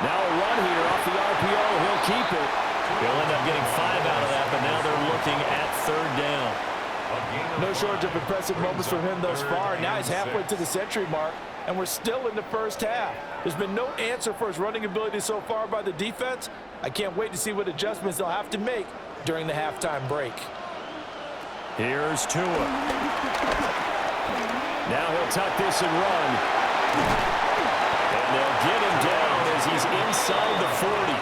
Now a run here off the RPO. He'll keep it. He'll end up getting 5 out of that, but now they're looking at 3rd down. No shortage of impressive moments from him thus far. Now he's halfway to the century mark, and we're still in the first half. There's been no answer for his running ability so far by the defense. I can't wait to see what adjustments they'll have to make during the halftime break. Here's Tua. Now he'll tuck this and run. And they'll get him down as he's inside the 40.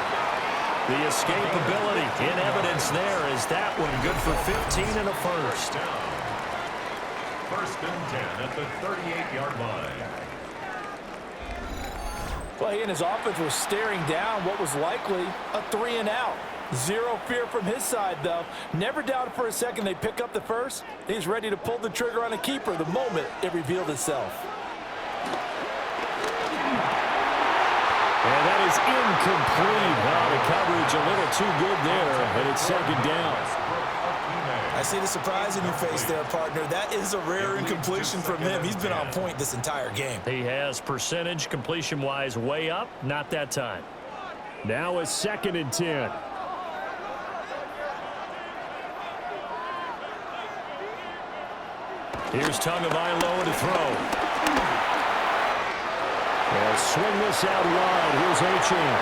The escapability in evidence there is that one good for 15 and a first. 1st and 10 at the 38-yard line. Well, he and his offense were staring down what was likely a 3-and-out. Zero fear from his side, though. Never doubted for a second they pick up the first. He's ready to pull the trigger on a keeper the moment it revealed itself. And that is incomplete. Wow, the coverage a little too good there, and it's 2nd down. I see the surprise in your face there, partner. That is a rare incompletion from him. He's been on point this entire game. He has percentage completion-wise way up, not that time. Now a 2nd and 10. Here's Tagovailoa to throw. They'll swing this out wide. Here's Achane.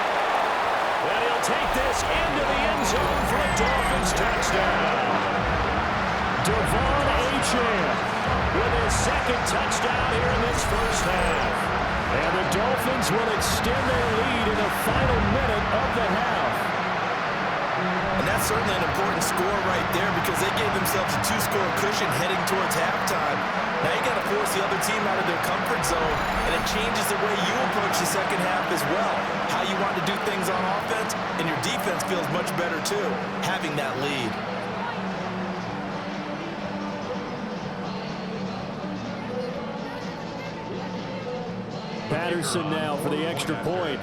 And he'll take this into the end zone for a Dolphins touchdown. Devon Achane with his 2nd touchdown here in this first half. And the Dolphins will extend their lead in the final minute of the half. And that's certainly an important score right there because they gave themselves a 2-score cushion heading towards halftime. Now you got to force the other team out of their comfort zone, and it changes the way you approach the second half as well. How you want to do things on offense, and your defense feels much better too, having that lead. Patterson now for the extra point.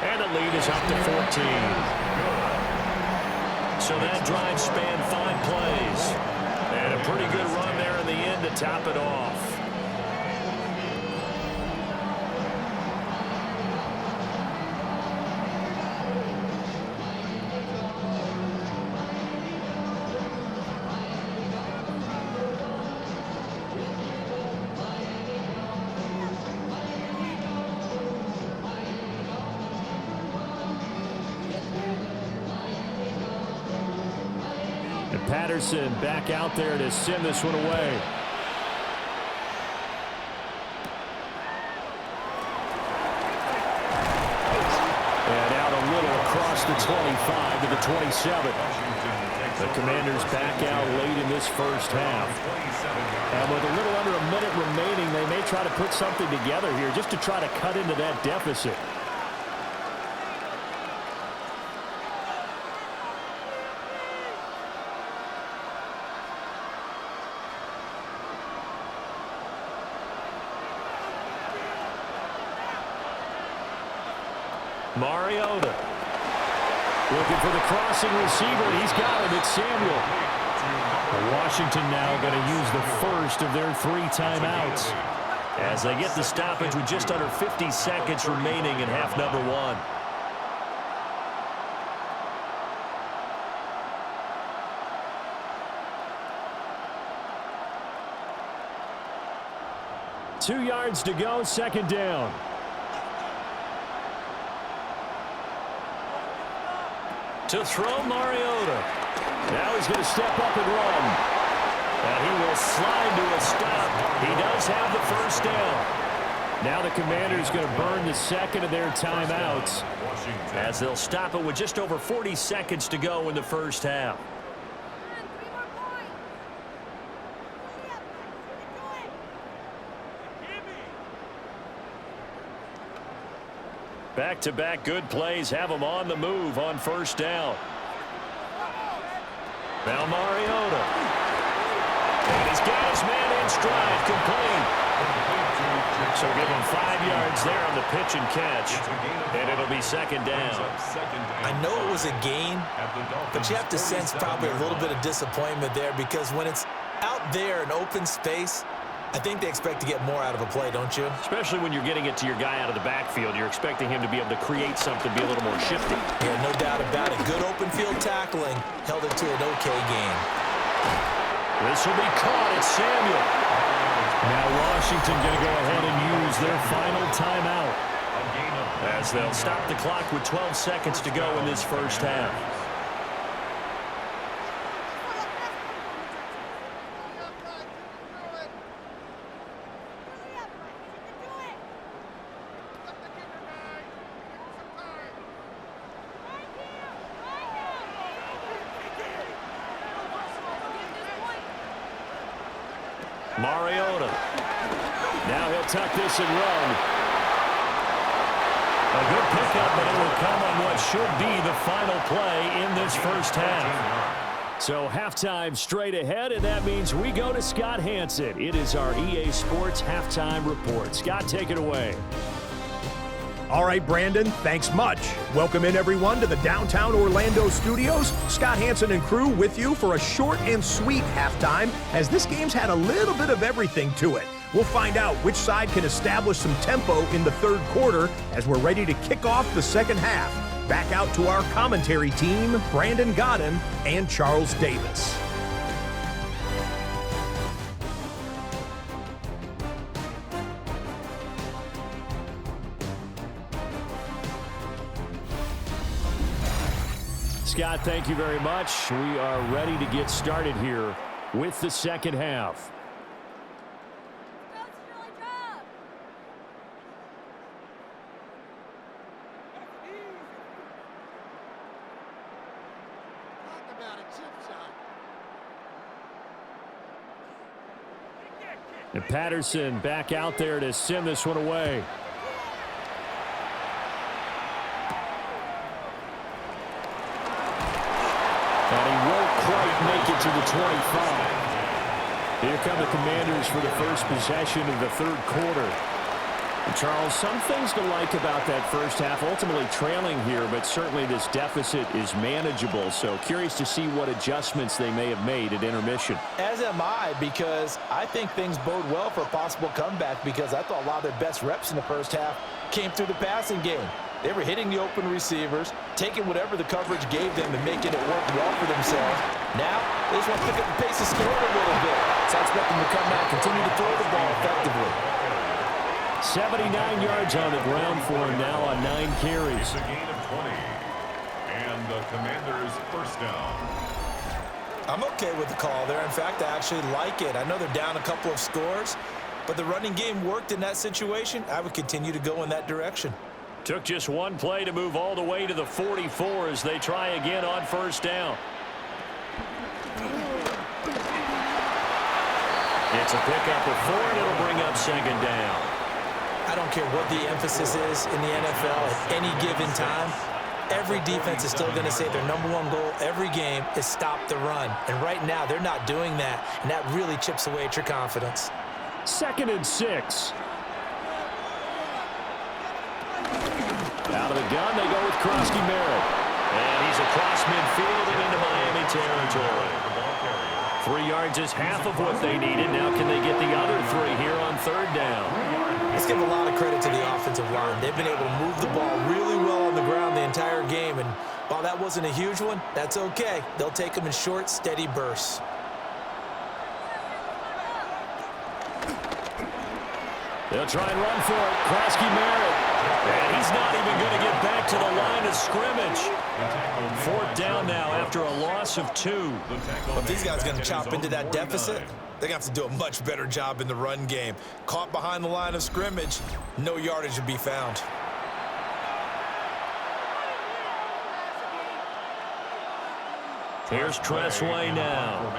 And the lead is up to 14. So that drive spanned 5 plays. And a pretty good run there in the end to top it off. Patterson back out there to send this one away. And out a little across the 25 to the 27. The Commanders back out late in this first half. And with a little under a minute remaining, they may try to put something together here just to try to cut into that deficit. Mariota. Looking for the crossing receiver. He's got him. It's Samuel. Washington now going to use the first of their 3 timeouts as they get the stoppage with just under 50 seconds remaining in half number 1. Two yards to go, second down. To throw, Mariota. Now he's going to step up and run. And he will slide to a stop. He does have the first down. Now the Commanders going to burn the second of their timeouts as they'll stop it with just over 40 seconds to go in the first half. Back-to-back good plays have him on the move on first down. Now Mariota. And he's got his man in stride, complete. So give him 5 yards there on the pitch and catch. And it'll be second down. I know it was a gain, but you have to sense probably a little bit of disappointment there because when it's out there in open space, I think they expect to get more out of a play, don't you? Especially when you're getting it to your guy out of the backfield. You're expecting him to be able to create something, be a little more shifty. Yeah, no doubt about it. Good open field tackling held it to an okay game. This will be caught. It's Samuel. Now Washington going to go ahead and use their final timeout as they'll stop the clock with 12 seconds to go in this first half. Mariota. Now he'll tuck this and run. A good pickup, but it will come on what should be the final play in this first half. So halftime straight ahead, and that means we go to Scott Hansen. It is our EA Sports halftime report. Scott, take it away. All right, Brandon, thanks much. Welcome in, everyone, to the downtown Orlando studios. Scott Hansen and crew with you for a short and sweet halftime, as this game's had a little bit of everything to it. We'll find out which side can establish some tempo in the third quarter as we're ready to kick off the second half. Back out to our commentary team, Brandon Godden and Charles Davis. Scott, thank you very much. We are ready to get started here with the second half. And Patterson back out there to send this one away. And he won't quite make it to the 25. Here come the Commanders for the first possession of the third quarter. And Charles, some things to like about that first half. Ultimately trailing here, but certainly this deficit is manageable. So curious to see what adjustments they may have made at intermission. As am I, because I think things bode well for a possible comeback, because I thought a lot of their best reps in the first half came through the passing game. They were hitting the open receivers, taking whatever the coverage gave them and making it work well for themselves. Now, they just want to pick up the pace of scoring a little bit. So I expect them to come out and continue to throw the ball effectively. 79 yards on the ground for him now on 9 carries. It's a gain of 20. And the Commanders' first down. I'm okay with the call there. In fact, I actually like it. I know they're down a couple of scores, but the running game worked in that situation. I would continue to go in that direction. Took just one play to move all the way to the 44 as they try again on first down. It's a pickup of 4, and it'll bring up second down. I don't care what the emphasis is in the NFL at any given time. Every defense is still going to say their number one goal every game is stop the run. And right now, they're not doing that, and that really chips away at your confidence. 2nd and 6. Out of the gun, they go with Krosky Merritt. And he's across midfield and into Miami territory. 3 yards is half of what they needed. Now can they get the other 3 here on third down? Let's give a lot of credit to the offensive line. They've been able to move the ball really well on the ground the entire game. And while that wasn't a huge one, that's okay. They'll take them in short, steady bursts. They'll try and run for it. Krosky Merritt. And he's not even going to get back to the line of scrimmage. 4th down now after a loss of 2. But if these guys are going to chop into that deficit, they're going to have to do a much better job in the run game. Caught behind the line of scrimmage, no yardage to be found. Here's Tressway now,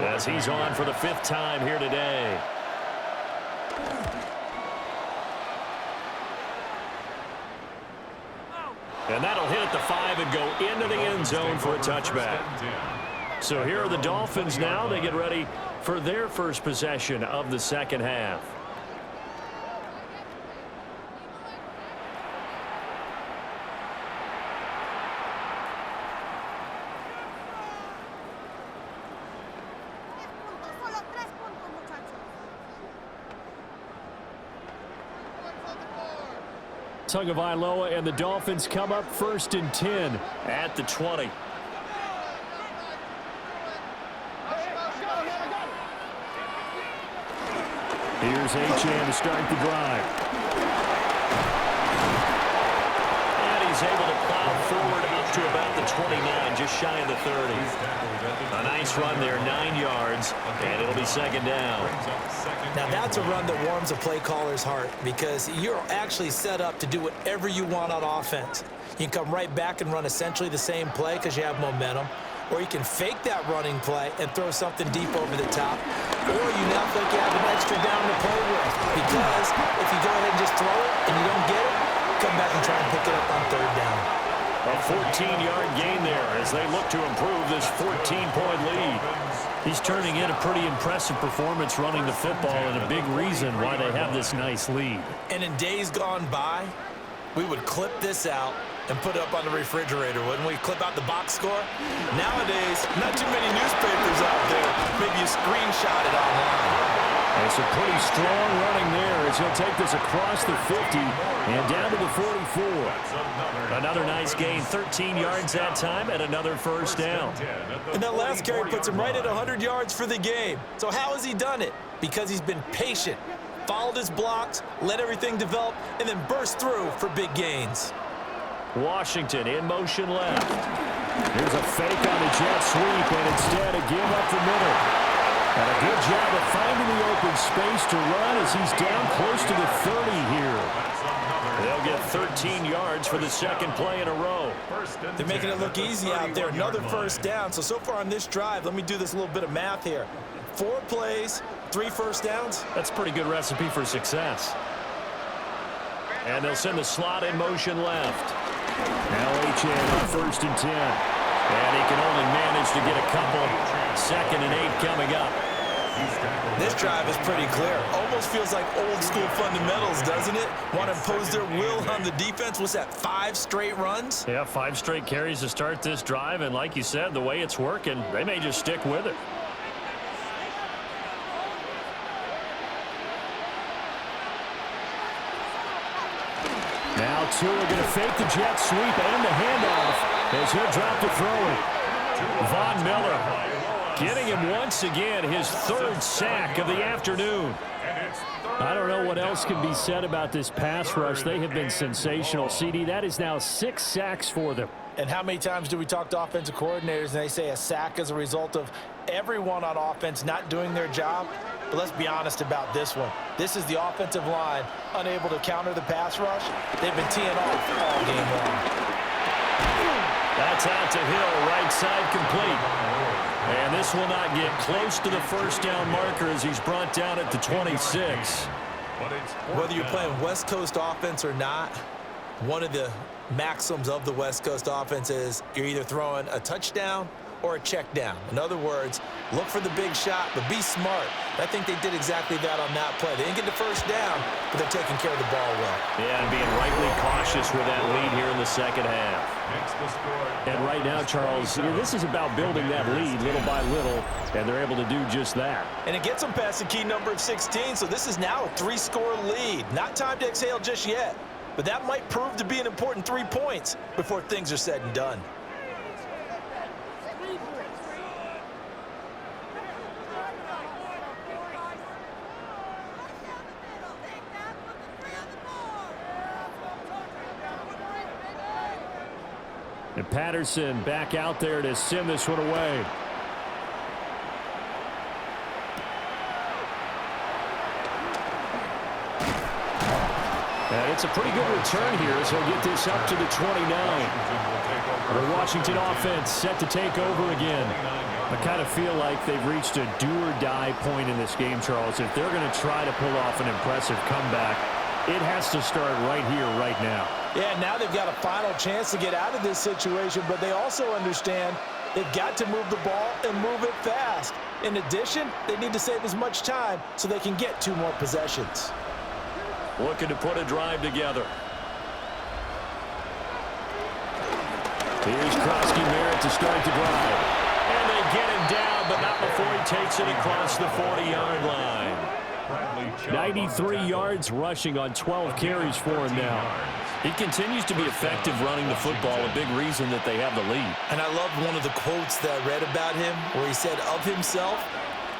as he's on for the 5th time here today. And that'll hit at the 5 and go into the end zone for a touchback. So here are the Dolphins now. They get ready for their first possession of the second half. Solo 3 puntos, muchachos. Tagovailoa and the Dolphins come up 1st and 10 at the 20. Here's Achane to start the drive. And he's able to plow forward up to about the 29, just shy of the 30. A nice run there, 9 yards, and it'll be 2nd down. Now that's a run that warms a play caller's heart because you're actually set up to do whatever you want on offense. You can come right back and run essentially the same play because you have momentum, or you can fake that running play and throw something deep over the top, or you now feel like you have an extra down to play with because if you go ahead and just throw it and you don't get it, come back and try and pick it up on 3rd down. A 14-yard gain there as they look to improve this 14-point lead. He's turning in a pretty impressive performance running the football and a big reason why they have this nice lead. And in days gone by, we would clip this out and put it up on the refrigerator, wouldn't we? Clip out the box score. Nowadays, not too many newspapers out there. Maybe you screenshot it online. It's a pretty strong running there as he'll take this across the 50 and down to the 44. Another nice gain, 13 yards that time, and another 1st down. And that last carry puts him right at 100 yards for the game. So how has he done it? Because he's been patient, followed his blocks, let everything develop, and then burst through for big gains. Washington in motion left. Here's a fake on the jet sweep, and instead a give up the middle. And a good job of finding the open space to run as he's down close to the 30 here. They'll get 13 yards for the 2nd play in a row. They're making it look easy out there. Another 1st down. So far on this drive, let me do this little bit of math here. 4 plays, 3 1st downs. That's a pretty good recipe for success. And they'll send the slot in motion left. Now Achane on 1st and 10. And he can only manage to get a couple. 2nd and 8 coming up. This drive is pretty clear. Almost feels like old school fundamentals, doesn't it? Want to impose their will on the defense. What's that, 5 straight runs? Yeah, 5 straight carries to start this drive. And like you said, the way it's working, they may just stick with it. Now Tua going to fake the jet sweep and the handoff as he'll drop to throw it. Von Miller getting him once again, his 3rd sack of the afternoon. I don't know what else can be said about this pass rush. They have been sensational. CD, that is now 6 sacks for them. And how many times do we talk to offensive coordinators and they say a sack is a result of everyone on offense not doing their job? But let's be honest about this one. This is the offensive line unable to counter the pass rush. They've been teeing off all game long. That's out to Hill, right side complete. And this will not get close to the 1st down marker as he's brought down at the 26. Whether you're playing West Coast offense or not, one of the maxims of the West Coast offense is you're either throwing a touchdown or a check down. In other words, look for the big shot, but be smart. I think they did exactly that on that play. They didn't get the first down, but they're taking care of the ball well. Yeah, and being rightly cautious with that lead here in the second half. And right now, Charles, this is about building that lead little by little, and they're able to do just that. And it gets them past the key number of 16, so this is now a 3-score lead. Not time to exhale just yet, but that might prove to be an important 3 points before things are said and done. And Patterson back out there to send this one away. And it's a pretty good return here as he'll get this up to the 29. The Washington offense set to take over again. I kind of feel like they've reached a do-or-die point in this game, Charles. If they're going to try to pull off an impressive comeback, it has to start right here, right now. Yeah, now they've got a final chance to get out of this situation, but they also understand they've got to move the ball and move it fast. In addition, they need to save as much time so they can get 2 more possessions. Looking to put a drive together. Here's Krosky-Merritt to start the drive. And they get him down, but not before he takes it across the 40-yard line. 93 yards rushing on 12 carries for him now. He continues to be effective running the football, a big reason that they have the lead. And I love one of the quotes that I read about him where he said of himself,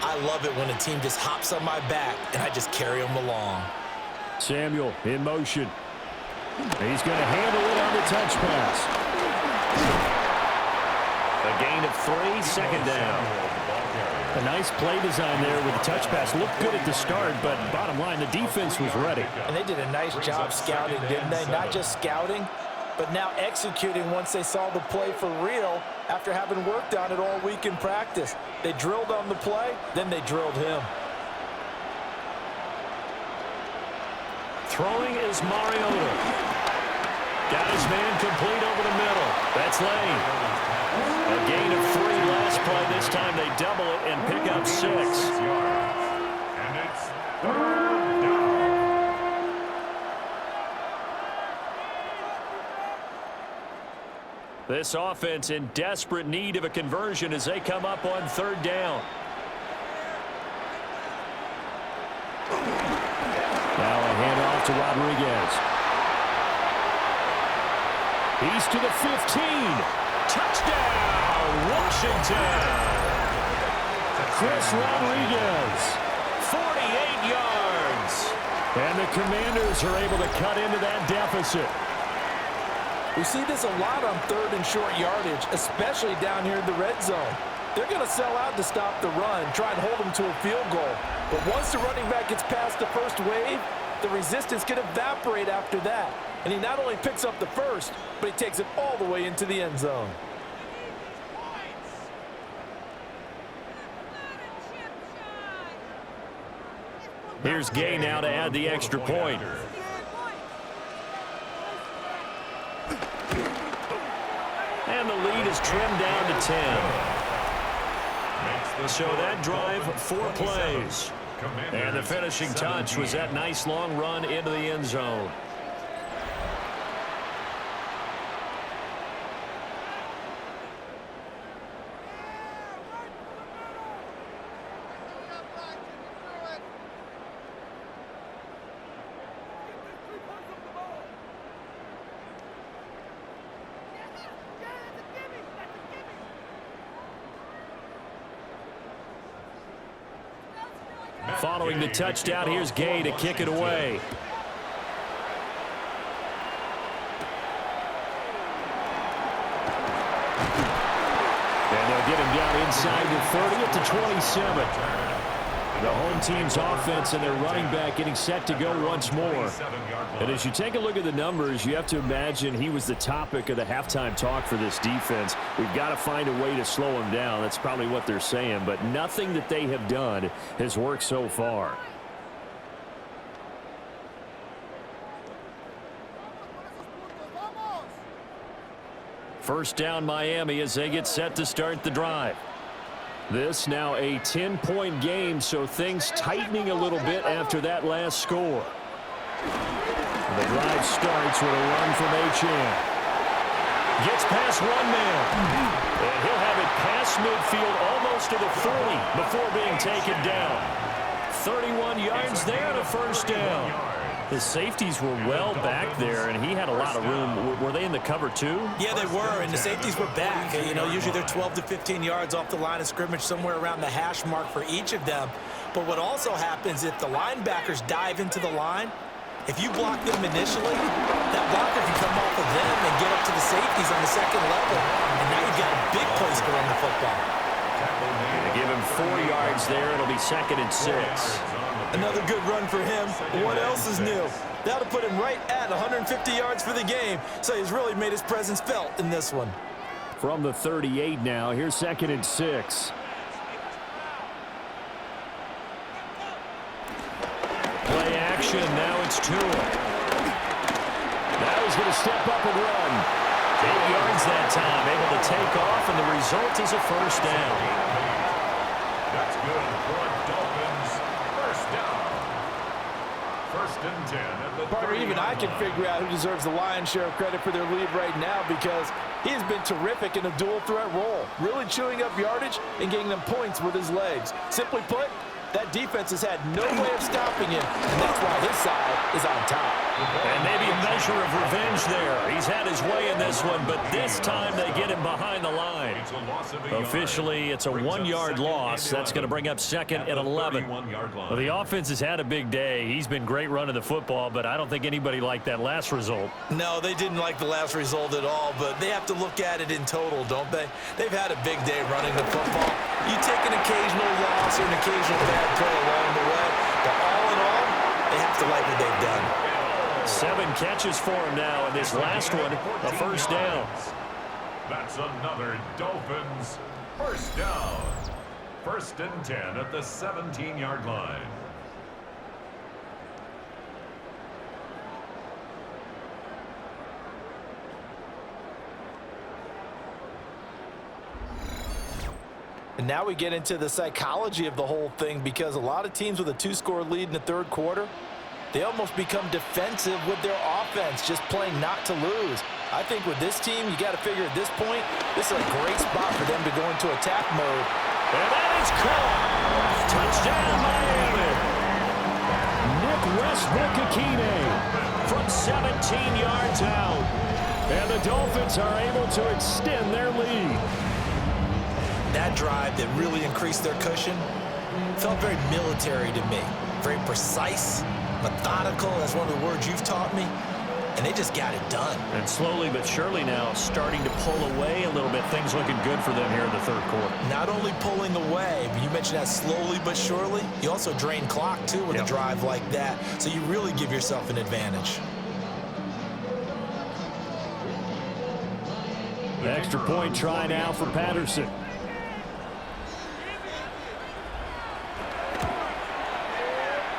"I love it when a team just hops on my back and I just carry them along." Samuel in motion. He's going to handle it on the touch pass. A gain of 3, second down. A nice play design there with the touch pass. Looked good at the start, but bottom line, the defense was ready. And they did a nice job scouting, didn't they? Not just scouting, but now executing once they saw the play for real after having worked on it all week in practice. They drilled on the play, then they drilled him. Throwing is Mariota. Got his man complete over the middle. That's Lane. A gain of 3 last play. This time they double it and pick up 6. And it's 3rd down. This offense in desperate need of a conversion as they come up on 3rd down. Now a handoff to Rodriguez. He's to the 15. Touchdown, Washington. Chris Rodriguez, 48 yards. And the Commanders are able to cut into that deficit. We see this a lot on 3rd and short yardage, especially down here in the red zone. They're going to sell out to stop the run, try and hold them to a field goal. But once the running back gets past the first wave, the resistance can evaporate after that. And he not only picks up the first, but he takes it all the way into the end zone. Here's Gay now to add the extra point. And the lead is trimmed down to 10. So that drive, 4 plays. And the finishing touch was that nice long run into the end zone. Following the touchdown, here's Gay to kick it away. And they'll get him down inside the 30 at the 27. The home team's offense and their running back getting set to go once more. And as you take a look at the numbers, you have to imagine he was the topic of the halftime talk for this defense. We've got to find a way to slow him down. That's probably what they're saying. But nothing that they have done has worked so far. First down Miami as they get set to start the drive. This now a 10-point game, so things tightening a little bit after that last score. The drive starts with a run from Achane. Gets past one man. And he'll have it past midfield almost to the 40 before being taken down. 31 yards there and a first down. The safeties were well back there, and he had a lot of room. Were they in the cover too? Yeah, they were, and the safeties were back. You know, usually they're 12 to 15 yards off the line of scrimmage, somewhere around the hash mark for each of them. But what also happens if the linebackers dive into the line, if you block them initially, that blocker can come off of them and get up to the safeties on the second level, and now you've got a big place to run the football. They give him 4 yards there. It'll be 2nd and 6. Another good run for him. What else is new? That'll put him right at 150 yards for the game, so he's really made his presence felt in this one. From the 38 now, here's 2nd and 6. Play action, now it's Tua. Now he's going to step up and run. 8 yards that time, able to take off, and the result is a first down. That's good for Dolphins. First down. 1st and 10 at the Partner, even I can figure out who deserves the lion's share of credit for their lead right now, because he has been terrific in a dual threat role, really chewing up yardage and getting them points with his legs. Simply put, that defense has had no way of stopping him, and that's why his side is on top. And maybe a measure of revenge there. He's had his way in this one, but this time they get him behind the line. Officially, it's a 1-yard loss. That's going to bring up 2nd and 11. Well, the offense has had a big day. He's been great running the football, but I don't think anybody liked that last result. No, they didn't like the last result at all, but they have to look at it in total, don't they? They've had a big day running the football. You take an occasional loss or an occasional bad play along the way, but all in all, they have to like what they've done. 7 catches for him now, and this last one, a first down. That's another Dolphins first down. 1st and 10 at the 17-yard line. And now we get into the psychology of the whole thing, because a lot of teams with a 2-score lead in the 3rd quarter, they almost become defensive with their offense, just playing not to lose. I think with this team, you got to figure at this point, this is a great spot for them to go into attack mode. And that is caught. Touchdown, Miami. Nick Westbrook-Akine from 17 yards out. And the Dolphins are able to extend their lead. That drive that really increased their cushion felt very military to me. Very precise, methodical, that's one of the words you've taught me. And they just got it done. And slowly but surely now starting to pull away a little bit. Things looking good for them here in the 3rd quarter. Not only pulling away, but you mentioned that slowly but surely. You also drain clock, too, with a drive like that. So you really give yourself an advantage. The extra point try now for Patterson.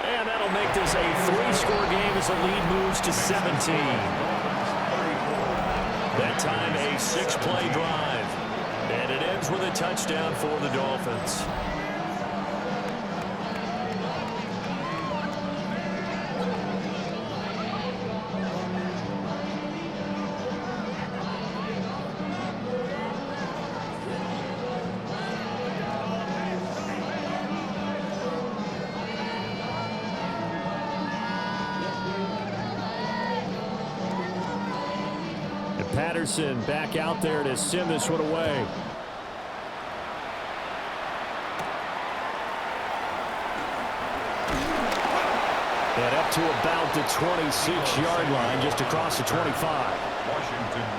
And that'll make this a 3-score game as the lead moves to 17. That time a 6-play drive. And it ends with a touchdown for the Dolphins. Patterson back out there to send this one away. And up to about the 26-yard line, just across the 25.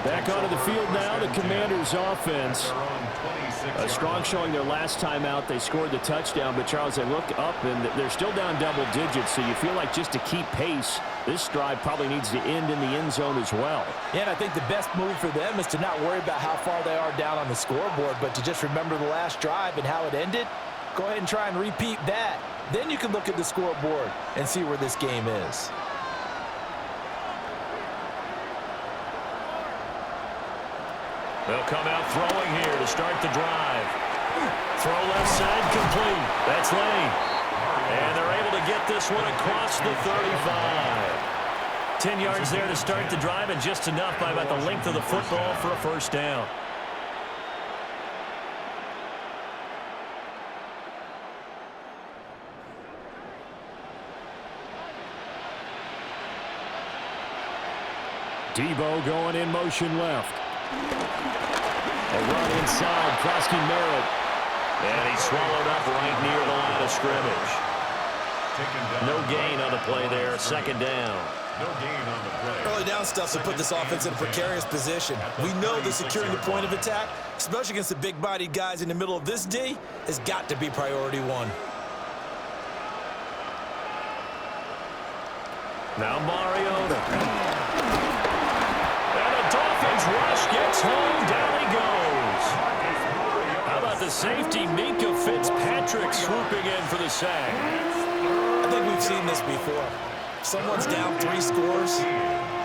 Back onto the field now, the Commanders' offense. A strong showing their last time out. They scored the touchdown, but Charles, they look up and they're still down double digits, so you feel like just to keep pace, this drive probably needs to end in the end zone as well. Yeah, and I think the best move for them is to not worry about how far they are down on the scoreboard, but to just remember the last drive and how it ended. Go ahead and try and repeat that. Then you can look at the scoreboard and see where this game is. They'll come out throwing here to start the drive. Throw left side complete. That's late. And they're able to get this one across the 35. 10 yards there to start the drive, and just enough by about the length of the football for a first down. Debo going in motion left. A run inside, Krosky Merritt. And he's swallowed up right near the line of scrimmage. No gain on the play there, second down. No gain on the play. Early down stuff to put this offense in a precarious position. We know that securing the point of attack, especially against the big-bodied guys in the middle of this D, has got to be priority one. Now Mariota. And the Dolphins rush gets home. Down he goes. How about the safety, Minka Fitzpatrick, swooping in for the sack? I think we've seen this before. Someone's down 3 scores.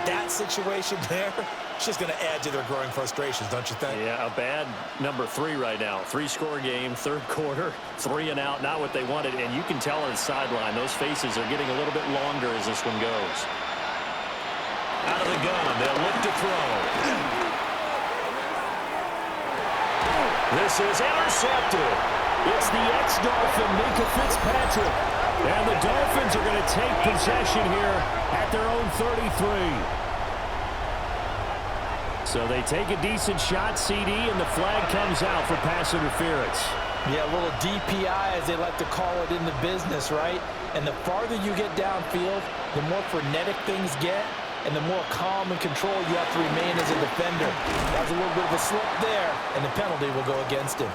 That situation there, it's just going to add to their growing frustrations, don't you think? Yeah, a bad number 3 right now. 3-score game, third quarter, 3 and out, not what they wanted. And you can tell on the sideline, those faces are getting a little bit longer as this one goes. Out of the gun, they'll look to throw. This is intercepted. It's the ex-Dolphin, Minka Fitzpatrick. And the Dolphins are going to take possession here at their own 33. So they take a decent shot, CD, and the flag comes out for pass interference. Yeah, a little DPI, as they like to call it in the business, right? And the farther you get downfield, the more frenetic things get, and the more calm and control you have to remain as a defender. That was a little bit of a slip there, and the penalty will go against him.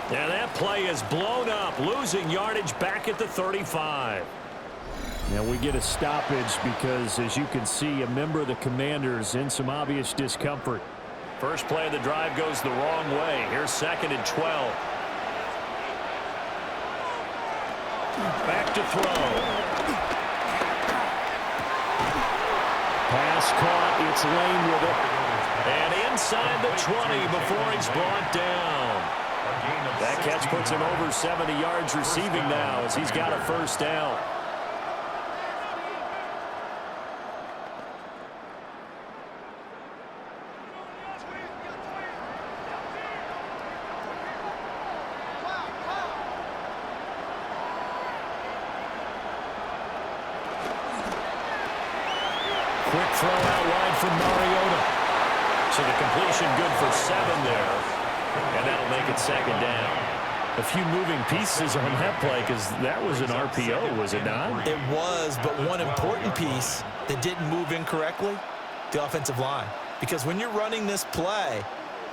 Yeah, that play is blown up, losing yardage back at the 35. Now we get a stoppage because, as you can see, a member of the Commanders in some obvious discomfort. First play of the drive goes the wrong way. Here's 2nd and 12. Back to throw. Pass caught. It's Lane with it. And inside the 20 before he's brought down. That catch puts him over 70 yards receiving now as he's got a first down. Quick throw out wide from Mariota. So the completion good for 7 there. And that'll make it 2nd down. A few moving pieces on that play because that was an RPO, was it not? It was, but one important piece that didn't move incorrectly, the offensive line. Because when you're running this play,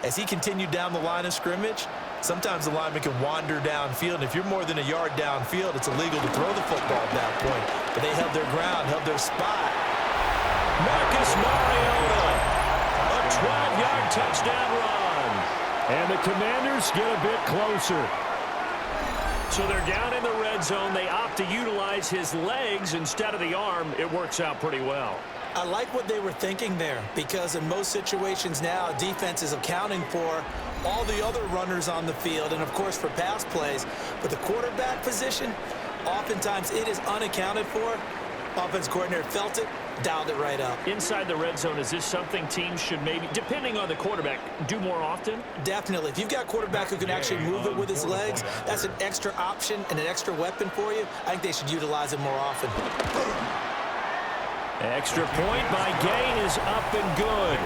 as he continued down the line of scrimmage, sometimes the lineman can wander downfield. And if you're more than a yard downfield, it's illegal to throw the football at that point. But they held their ground, held their spot. Marcus Mariota, a 12-yard touchdown run. And the Commanders get a bit closer. So they're down in the red zone. They opt to utilize his legs instead of the arm. It works out pretty well. I like what they were thinking there, because in most situations now, defense is accounting for all the other runners on the field and, of course, for pass plays. But the quarterback position, oftentimes it is unaccounted for. Offense coordinator felt it, dialed it right up. Inside the red zone, is this something teams should maybe, depending on the quarterback, do more often? Definitely. If you've got a quarterback who can actually move it with his legs, that's an extra option and an extra weapon for you. I think they should utilize it more often. Extra point by Gain is up and good.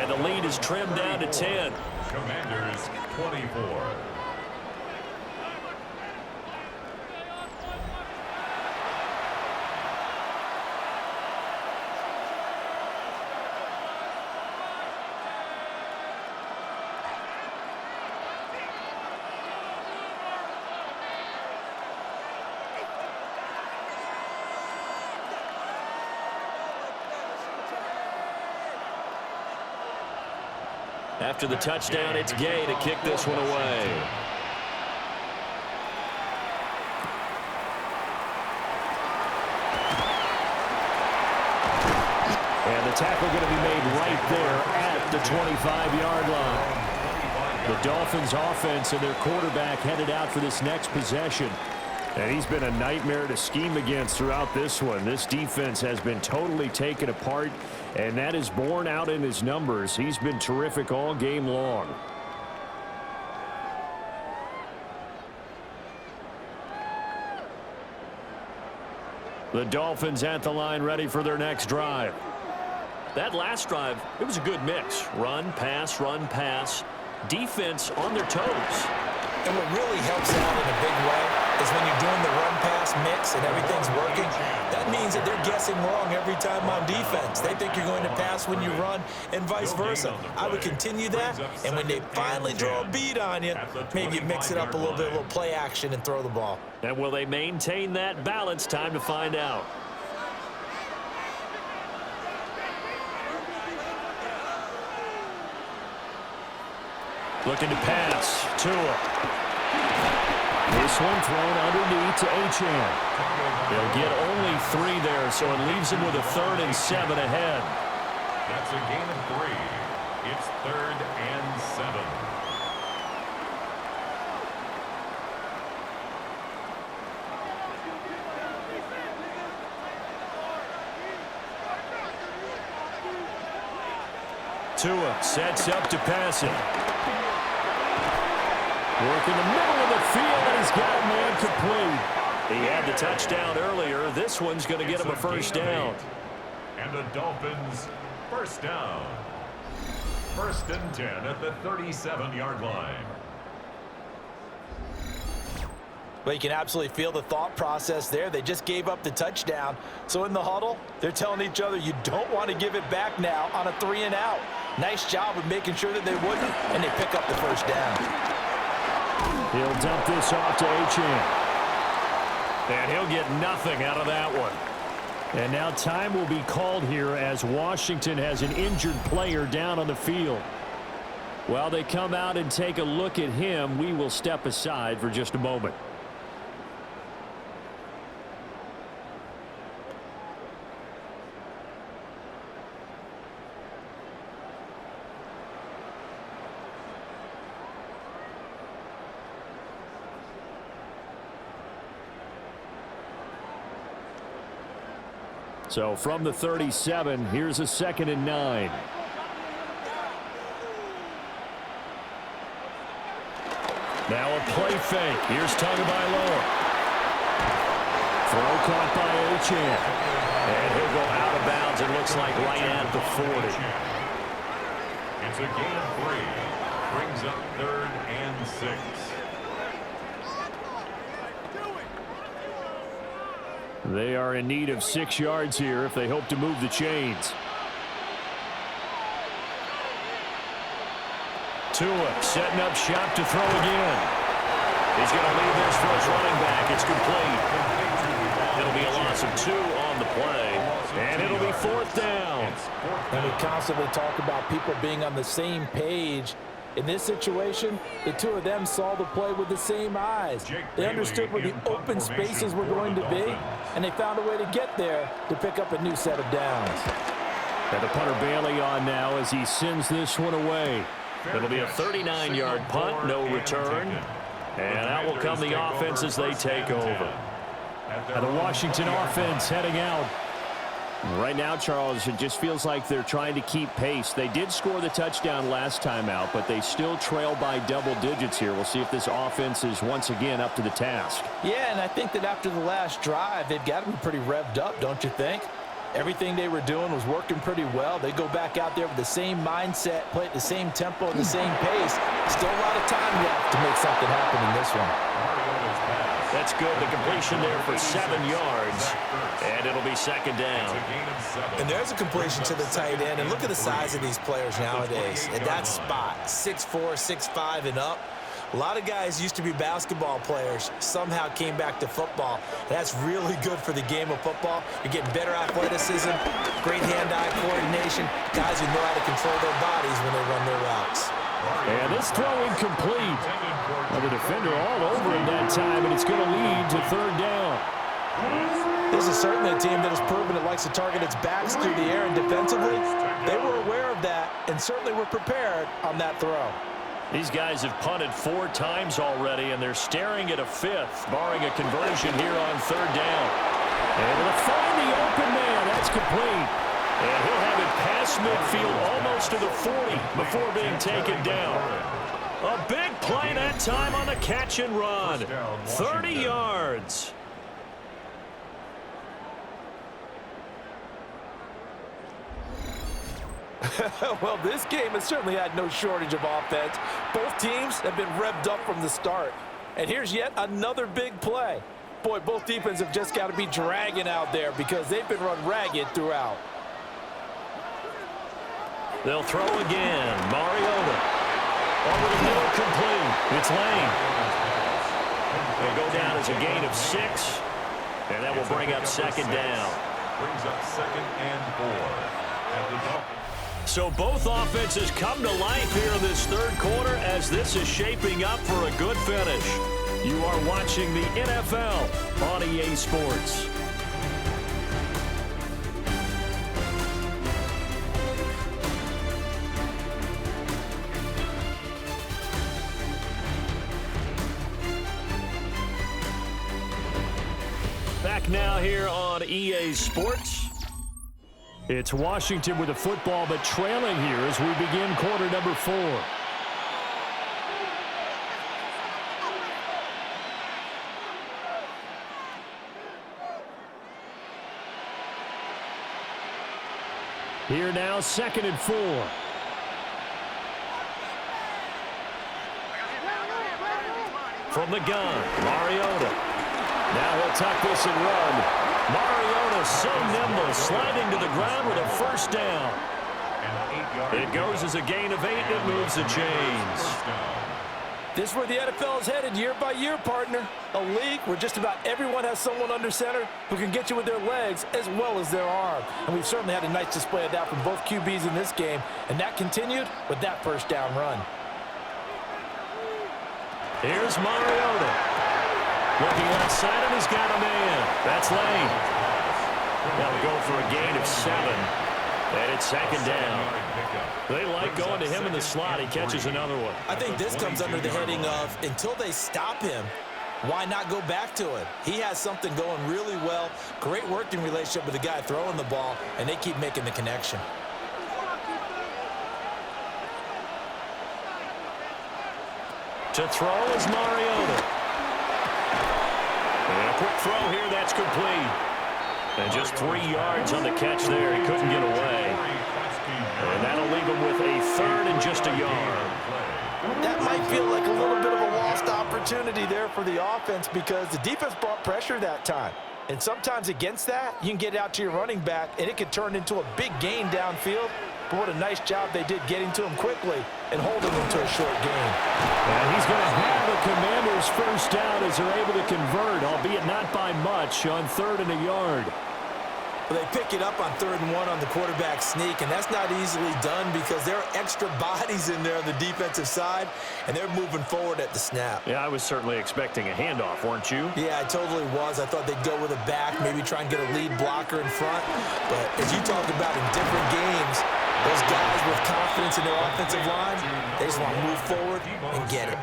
And the lead is trimmed down to 10. Commanders 24. After the touchdown, it's Gay to kick this one away. And the tackle going to be made right there at the 25-yard line. The Dolphins offense and their quarterback headed out for this next possession. And he's been a nightmare to scheme against throughout this one. This defense has been totally taken apart, and that is borne out in his numbers. He's been terrific all game long. The Dolphins at the line ready for their next drive. That last drive, it was a good mix. Run, pass, defense on their toes. And what really helps out in a big way is when you're doing the run-pass mix and everything's working, that means that they're guessing wrong every time on defense. They think you're going to pass when you run and vice versa. I would continue that, and when they finally draw a beat on you, maybe you mix it up a little bit, a little play action and throw the ball. And will they maintain that balance? Time to find out. Looking to pass. Tua. This one thrown underneath to Achane. They'll get only 3 there, so it leaves him with a 3rd and 7 ahead. That's a gain of 3. It's 3rd and 7. Tua sets up to pass it. Work in the middle of the field, and he's got a man complete. He had the touchdown earlier. This one's going to get him a first down. And the Dolphins, first down. 1st and 10 at the 37-yard line. But you can absolutely feel the thought process there. They just gave up the touchdown. So in the huddle, they're telling each other, you don't want to give it back now on a 3-and-out. Nice job of making sure that they wouldn't, and they pick up the first down. He'll dump this off to Achane. And he'll get nothing out of that one. And now time will be called here as Washington has an injured player down on the field. While they come out and take a look at him, we will step aside for just a moment. So from the 37, here's a 2nd and 9. Now a play fake. Here's Tagovailoa. Throw caught by Achane. And he'll go out of bounds, it looks like right at the 40. It's a gain of 3. Brings up 3rd and 6. They are in need of 6 yards here if they hope to move the chains. Tua setting up shop to throw again. He's going to leave this for his running back. It's complete. It'll be a loss of 2 on the play, and it'll be 4th down. And we constantly talk about people being on the same page. In this situation, the 2 of them saw the play with the same eyes. They understood where the open spaces were going to be, and they found a way to get there to pick up a new set of downs. And the punter Bailey on now as he sends this one away. It'll be a 39-yard punt, no return. And out will come the offense as they take over. And the Washington offense heading out. Right now, Charles, it just feels like they're trying to keep pace. They did score the touchdown last time out, but they still trail by double digits here. We'll see if this offense is once again up to the task. Yeah, and I think that after the last drive, they've got to be pretty revved up, don't you think? Everything they were doing was working pretty well. They go back out there with the same mindset, play at the same tempo and the same pace. Still a lot of time left to make something happen in this one. That's good. The completion there for 7 yards. And it'll be 2nd down. And there's a completion to the tight end. And look at the size of these players nowadays. At that spot, 6'4", 6'5", and up. A lot of guys used to be basketball players, somehow came back to football. That's really good for the game of football. You're getting better athleticism, great hand-eye coordination, guys who know how to control their bodies when they run their routes. And this throw incomplete. Well, the defender all over him that time, and it's going to lead to 3rd down. This is certainly a team that has proven it likes to target its backs through the air, and defensively, they were aware of that and certainly were prepared on that throw. These guys have punted 4 times already, and they're staring at a 5th, barring a conversion here on 3rd down. Able to find the open man. That's complete. And he'll have it past midfield almost to the 40 before being taken down. A big play that time on the catch and run. 30 yards. Well, this game has certainly had no shortage of offense. Both teams have been revved up from the start. And here's yet another big play. Boy, both defenses have just got to be dragging out there because they've been run ragged throughout. They'll throw again. Mariota. Over the middle, complete. It's Lane. They'll go down as a gain of 6. And that will bring up 2nd down. Brings up 2nd and 4. At the Dolphins. So both offenses come to life here in this 3rd quarter as this is shaping up for a good finish. You are watching the NFL on EA Sports. Back now here on EA Sports. It's Washington with the football, but trailing here as we begin quarter number 4. Here now, 2nd and 4. From the gun, Mariota. Now he'll tuck this and run. Mariota so nimble, sliding to the ground with a 1st down. It goes as a gain of 8, and it moves the chains. This is where the NFL is headed year by year, partner. A league where just about everyone has someone under center who can get you with their legs as well as their arm. And we've certainly had a nice display of that from both QBs in this game, and that continued with that 1st down run. Here's Mariota. Looking outside, and he's got a man. That's Lane. That'll go for a gain of 7. And it's 2nd down. They like going to him in the slot. He catches another one. I think this comes under the heading of until they stop him, why not go back to it? He has something going really well. Great working relationship with the guy throwing the ball, and they keep making the connection. To throw is Mariota. And a quick throw here, that's complete. And just 3 yards on the catch there. He couldn't get away. And that'll leave him with a 3rd and just a yard. That might feel like a little bit of a lost opportunity there for the offense because the defense brought pressure that time. And sometimes against that, you can get out to your running back, and it could turn into a big gain downfield. But what a nice job they did getting to him quickly and holding him to a short gain. And he's going to have the Commanders' 1st down as they're able to convert, albeit not by much, on 3rd and a yard. Well, they pick it up on 3rd and 1 on the quarterback sneak, and that's not easily done because there are extra bodies in there on the defensive side, and they're moving forward at the snap. Yeah, I was certainly expecting a handoff, weren't you? Yeah, I totally was. I thought they'd go with a back, maybe try and get a lead blocker in front. But as you talked about in different games, those guys with confidence in their offensive line, they just want to move forward and get it.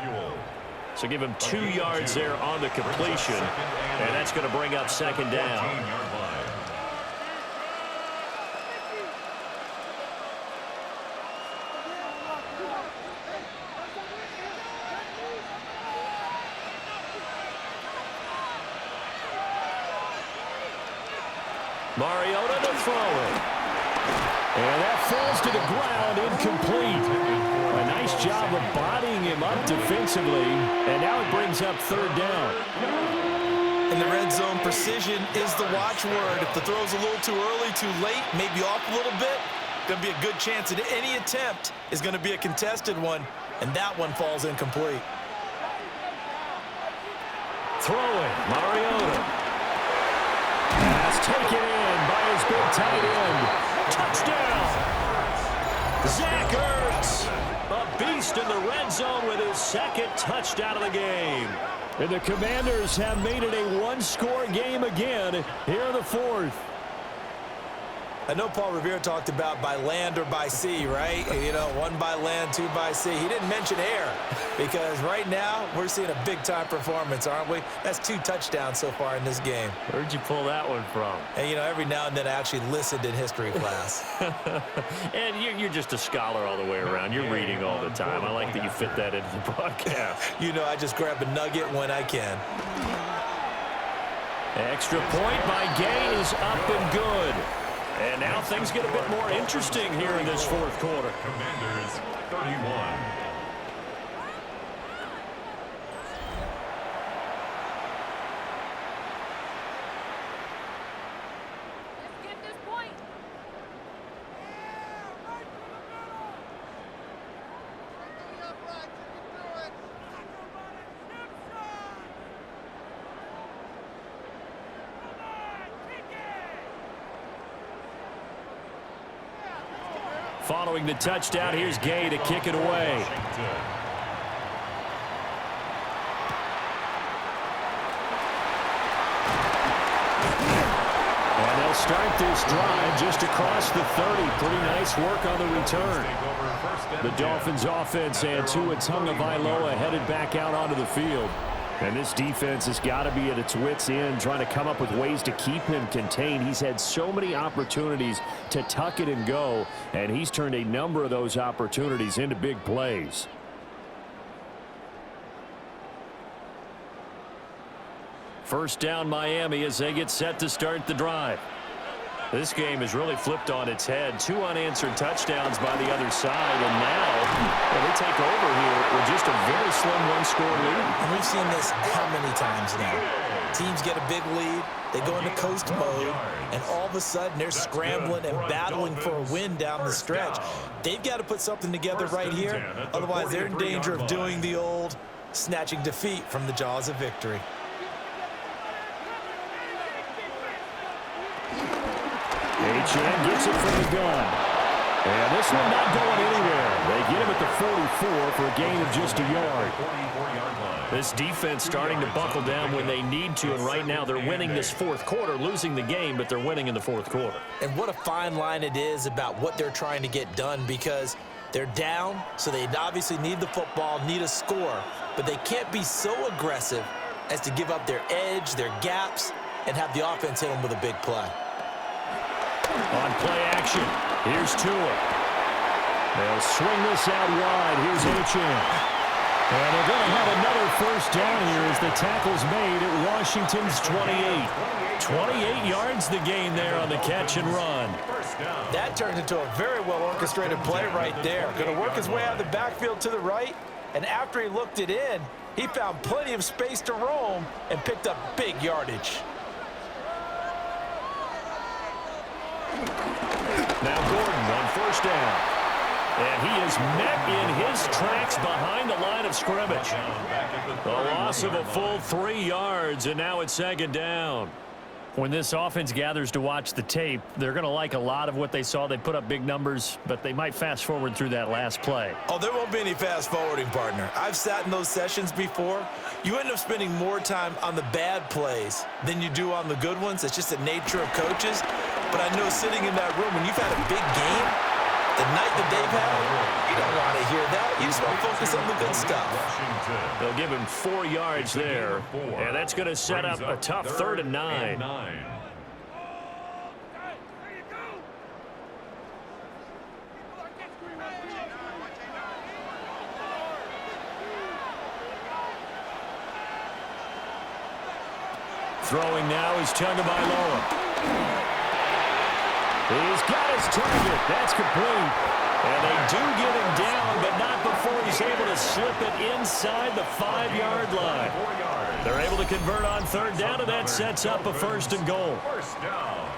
So give him 2 yards there on the completion, and that's going to bring up 2nd down. Mariota to throw it. And that falls to the ground, incomplete. A nice job of bodying him up defensively, and now it brings up 3rd down. In the red zone, precision is the watchword. If the throw's a little too early, too late, maybe off a little bit, going to be a good chance that any attempt is going to be a contested one, and that one falls incomplete. Throwing, Mariota. That's taken in by his big tight end. Touchdown! Zach Ertz, a beast in the red zone with his 2nd touchdown of the game. And the Commanders have made it a one-score game again here in the fourth. I know Paul Revere talked about by land or by sea, right? You know, one by land, two by sea. He didn't mention air because right now we're seeing a big-time performance, aren't we? That's 2 touchdowns so far in this game. Where'd you pull that one from? And, you know, every now and then I actually listened in history class. And you're just a scholar all the way around. You're reading all the time. I like that you fit that into the broadcast. You know, I just grab a nugget when I can. Extra point by Gay is up and good. And now things get a bit more interesting here in this fourth quarter. Commanders 31. Following the touchdown, here's Gay to kick it away. And they'll start this drive just across the 30. Pretty nice work on the return. The Dolphins offense and Tua Tagovailoa headed back out onto the field. And this defense has got to be at its wits' end, trying to come up with ways to keep him contained. He's had so many opportunities to tuck it and go, and he's turned a number of those opportunities into big plays. First down, Miami, as they get set to start the drive. This game has really flipped on its head. 2 unanswered touchdowns by the other side, and now they take over here with just a very slim one-score lead. And we've seen this how many times now? Teams get a big lead, they go into coast mode, and all of a sudden they're scrambling and battling for a win down the stretch. They've got to put something together right here, otherwise they're in danger of doing the old snatching defeat from the jaws of victory. H.N. gets it from the gun. And this one not going anywhere. They get him at the 44 for a gain of just a yard. This defense starting to buckle down when they need to, and right now they're winning this fourth quarter, losing the game, but they're winning in the fourth quarter. And what a fine line it is about what they're trying to get done, because they're down, so they obviously need the football, need a score, but they can't be so aggressive as to give up their edge, their gaps, and have the offense hit them with a big play. On play action, here's Tua. They'll swing this out wide. Here's H.N. And they're going to have another first down here as the tackle's made at Washington's 28. 28 yards the gain there on the catch and run. That turned into a very well-orchestrated play right there. Going to work his way out of the backfield to the right, and after he looked it in, he found plenty of space to roam and picked up big yardage. Now Gordon on first down. And he is met in his tracks behind the line of scrimmage. The loss of a full 3 yards, and now it's second down. When this offense gathers to watch the tape, they're going to like a lot of what they saw. They put up big numbers, but they might fast forward through that last play. Oh, there won't be any fast forwarding, partner. I've sat in those sessions before. You end up spending more time on the bad plays than you do on the good ones. It's just the nature of coaches. But I know sitting in that room, when you've had a big game, the night that they've had, you don't want to hear that. You just want to focus on the good stuff. They'll give him 4 yards there, and that's going to set up a tough 3rd and 9. Throwing now is Tagovailoa. He's got his target. That's complete. And they do get him down, but not before he's able to slip it inside the 5-yard line. They're able to convert on 3rd down, and that sets up a 1st and goal. First down.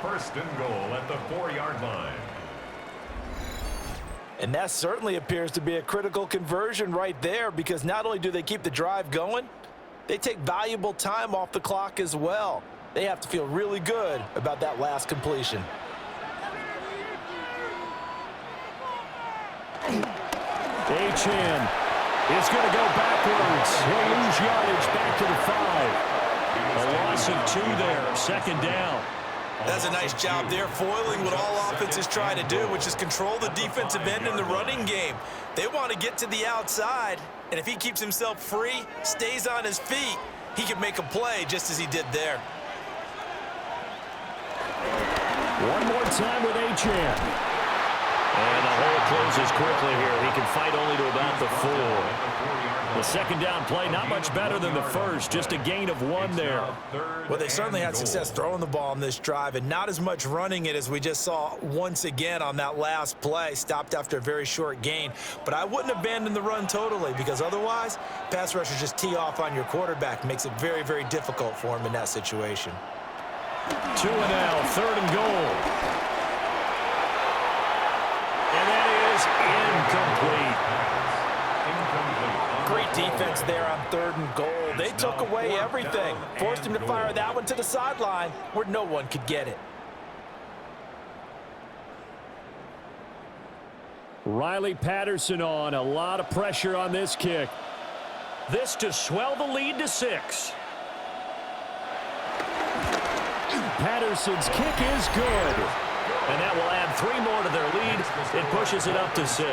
1st and goal at the 4-yard line. And that certainly appears to be a critical conversion right there, because not only do they keep the drive going, they take valuable time off the clock as well. They have to feel really good about that last completion. H.N. is going to go backwards. He'll lose yardage back to the 5. A loss of 2 there, 2nd down. That's a nice job there, foiling what all offenses try to do, which is control the defensive end in the running game. They want to get to the outside, and if he keeps himself free, stays on his feet, he can make a play just as he did there. One more time with Achane. And the hole closes quickly here. He can fight only to about the 4. The 2nd down play, not much better than the first, just a gain of 1 there. Well, they certainly had success throwing the ball on this drive, and not as much running it as we just saw once again on that last play. Stopped after a very short gain. But I wouldn't abandon the run totally, because otherwise, pass rushers just tee off on your quarterback. Makes it very, very difficult for him in that situation. 2 and now, 3rd and goal. And that is incomplete. Great defense there on 3rd and goal. They took away everything. Forced him to fire that one to the sideline where no one could get it. Riley Patterson on. A lot of pressure on this kick. This to swell the lead to 6. Patterson's kick is good. And that will add 3 more to their lead. It pushes it up to 6.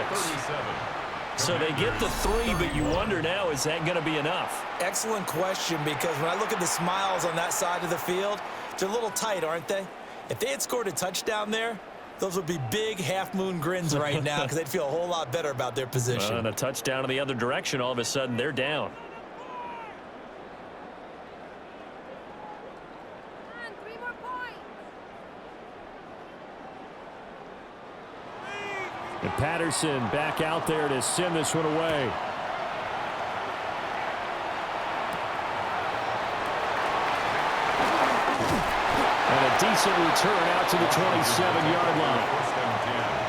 So they get the 3, but you wonder now, is that going to be enough? Excellent question, because when I look at the smiles on that side of the field, they're a little tight, aren't they? If they had scored a touchdown there, those would be big half-moon grins right now because they'd feel a whole lot better about their position. And a touchdown in the other direction, all of a sudden they're down. And Patterson back out there to send this one away. And a decent return out to the 27-yard line.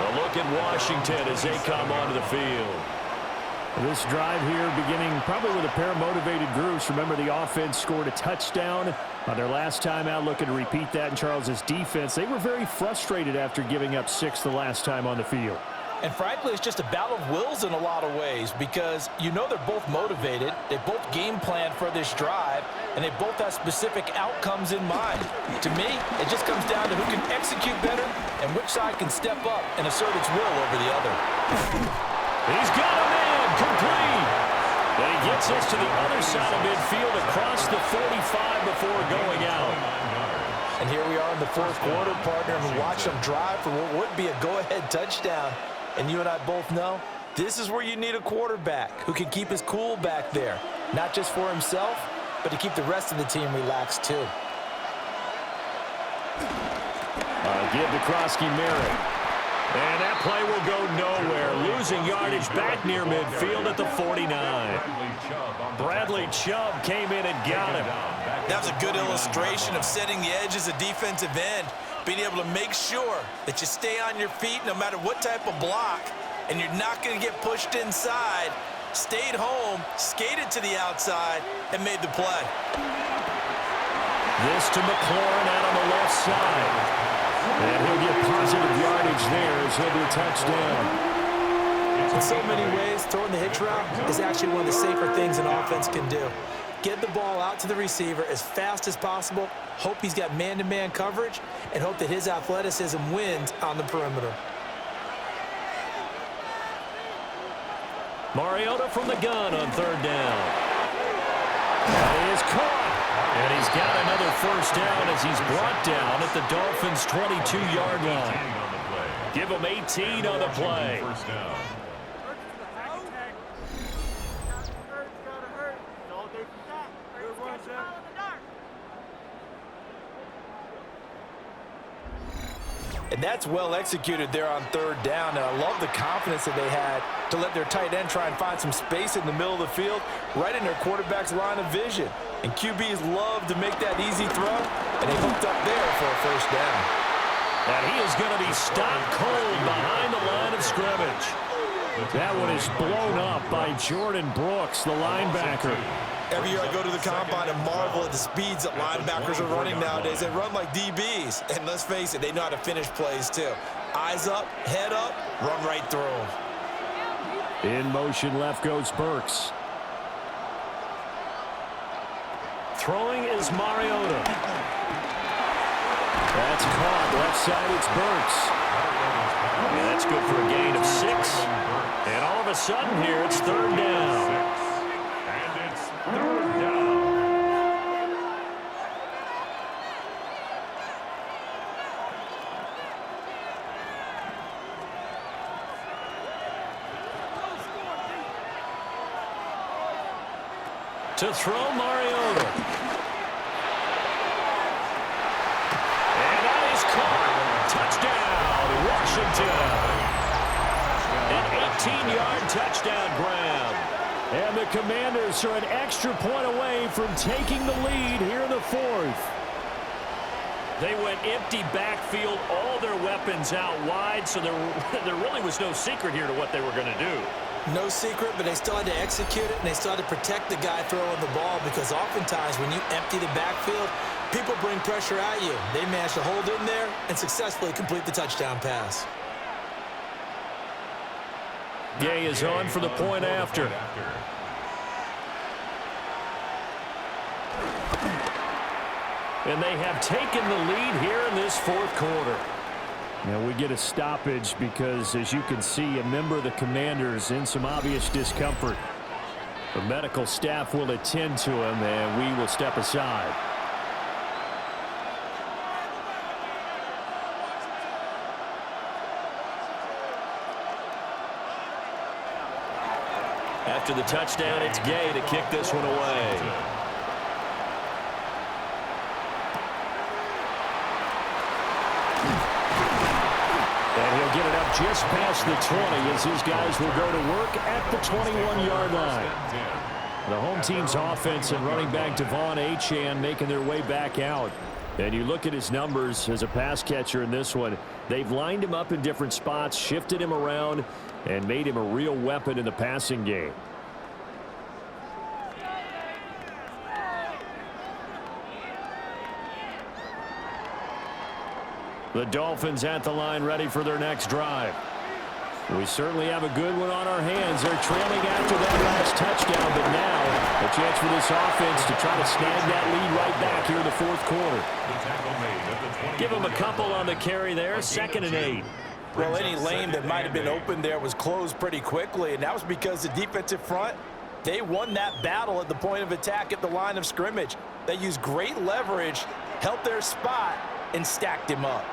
A look at Washington as they come onto the field. This drive here beginning probably with a pair of motivated groups. Remember, the offense scored a touchdown on their last time out. Looking to repeat that in Charles's defense. They were very frustrated after giving up 6 the last time on the field. And frankly, it's just a battle of wills in a lot of ways, because you know they're both motivated, they both game plan for this drive, and they both have specific outcomes in mind. To me, it just comes down to who can execute better and which side can step up and assert its will over the other. He's got a man, complete. And he gets us to the other side of midfield across the 45 before going out. And here we are in the 4th quarter, partner, and watch them drive for what would be a go-ahead touchdown. And you and I both know this is where you need a quarterback who can keep his cool back there, not just for himself, but to keep the rest of the team relaxed too. Give to Krosky-Merritt. And that play will go nowhere. Losing yardage back near midfield at the 49. Bradley Chubb came in and got him. That was a good illustration of setting the edge as a defensive end, being able to make sure that you stay on your feet no matter what type of block, and you're not going to get pushed inside. Stayed home, skated to the outside, and made the play. This to McLaurin out on the left side. And he'll get positive yardage there as he'll be a touchdown. In so many ways, throwing the hitch route is actually one of the safer things an offense can do. Get the ball out to the receiver as fast as possible, hope he's got man-to-man coverage, and hope that his athleticism wins on the perimeter. Mariota from the gun on 3rd down. That is caught. And he's got another 1st down as he's brought down at the Dolphins' 22-yard line. Give him 18 on the play. And that's well executed there on 3rd down. And I love the confidence that they had to let their tight end try and find some space in the middle of the field, right in their quarterback's line of vision. And QBs love to make that easy throw, and they hooked up there for a 1st down. And he is going to be stopped cold behind the line of scrimmage. That one is blown up by Jordan Brooks, the linebacker. Every year I go to the combine and marvel at the speeds that linebackers are running nowadays. They run like DBs. And let's face it, they know how to finish plays too. Eyes up, head up, run right through them. In motion left goes Burks. Throwing is Mariota. That's caught. Left side, it's Burks. Yeah, that's good for a gain of 6. And all of a sudden here, it's third down. And it's third down. To throw Mariota. And that is caught. Touchdown, Washington. An 18-yard touchdown grab. And the Commanders are an extra point away from taking the lead here in the fourth. They went empty backfield, all their weapons out wide, so there really was no secret here to what they were going to do. No secret, but they still had to execute it, and they still had to protect the guy throwing the ball, because oftentimes when you empty the backfield, people bring pressure at you. They managed to hold in there and successfully complete the touchdown pass. Gay is on for the point after. And they have taken the lead here in this fourth quarter. Now we get a stoppage because, as you can see, a member of the Commanders in some obvious discomfort. The medical staff will attend to him, and we will step aside. After the touchdown, it's Gay to kick this one away. And he'll get it up just past the 20 as his guys will go to work at the 21-yard line. The home team's offense and running back Devon Achane making their way back out. And you look at his numbers as a pass catcher in this one. They've lined him up in different spots, shifted him around, and made him a real weapon in the passing game. The Dolphins at the line, ready for their next drive. We certainly have a good one on our hands. They're trailing after that last touchdown, but now a chance for this offense to try to snag that lead right back here in the fourth quarter. Give them a couple on the carry there, 2nd and 8. Well, any lane that might have been open there was closed pretty quickly, and that was because the defensive front, they won that battle at the point of attack at the line of scrimmage. They used great leverage, held their spot, and stacked him up.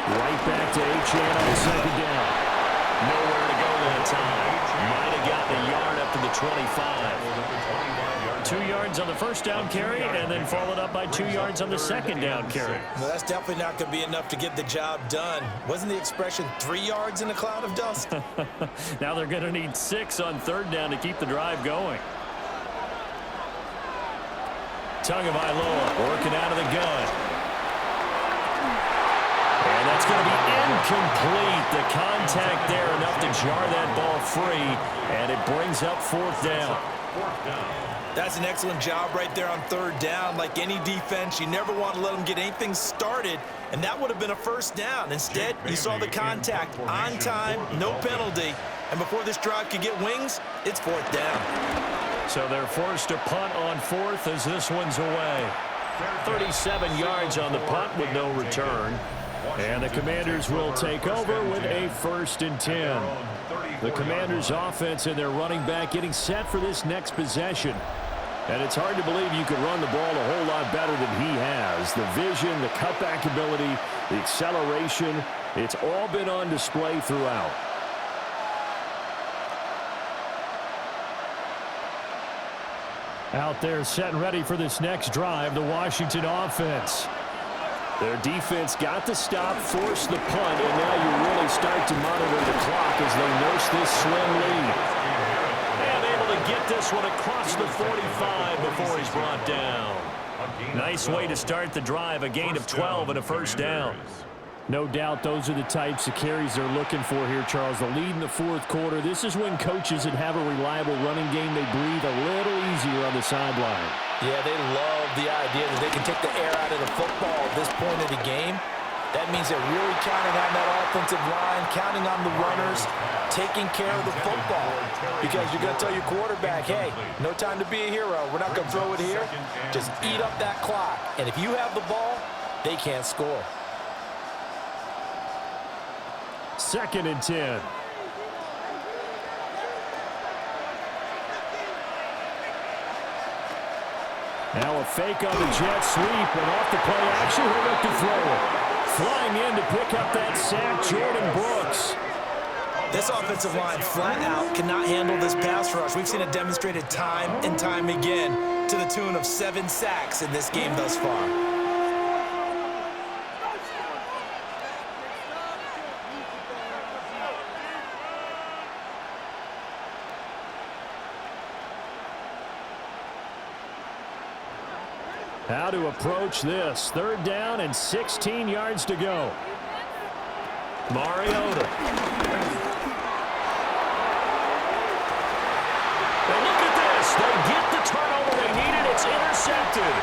Right back to Achane on the 2nd down. Nowhere to go that time. Might have gotten a yard up to the 25. 2 yards on the first down carry, and then followed up by 2 yards on the second down carry. Well, that's definitely not going to be enough to get the job done. Wasn't the expression 3 yards in a cloud of dust? Now they're going to need 6 on 3rd down to keep the drive going. Tagovailoa working out of the gun. And that's going to be incomplete. The contact there enough to jar that ball free, and it brings up 4th down. That's an excellent job right there on 3rd down. Like any defense, you never want to let them get anything started, and that would have been a 1st down. Instead, you saw the contact on time, no penalty, and before this drive could get wings, it's 4th down. So they're forced to punt on 4th as this one's away. 37 yards on the punt with no return. And the Commanders will take over with a 1st and 10. The Commanders' offense and their running back getting set for this next possession. And it's hard to believe you could run the ball a whole lot better than he has. The vision, the cutback ability, the acceleration, it's all been on display throughout. Out there set and ready for this next drive, the Washington offense. Their defense got the stop, forced the punt, and now you really start to monitor the clock as they nurse this slim lead. And able to get this one across the 45 before he's brought down. Nice way to start the drive, a gain of 12 and a 1st down. No doubt those are the types of carries they're looking for here, Charles. The lead in the 4th quarter. This is when coaches that have a reliable running game, they breathe a little easier on the sideline. Yeah, they love the idea that they can take the air out of the football at this point of the game. That means they're really counting on that offensive line, counting on the runners, taking care of the football. Because you're going to tell your quarterback, hey, no time to be a hero. We're not going to throw it here. Just eat up that clock. And if you have the ball, they can't score. 2nd and 10. Now a fake on the jet sweep, and off the play action, he'll look to throw it. Flying in to pick up that sack, Jordan Brooks. This offensive line flat out cannot handle this pass rush. We've seen it demonstrated time and time again to the tune of 7 sacks in this game thus far. How to approach this. 3rd down and 16 yards to go. Mariota. And look at this. They get the turnover they needed. It's intercepted.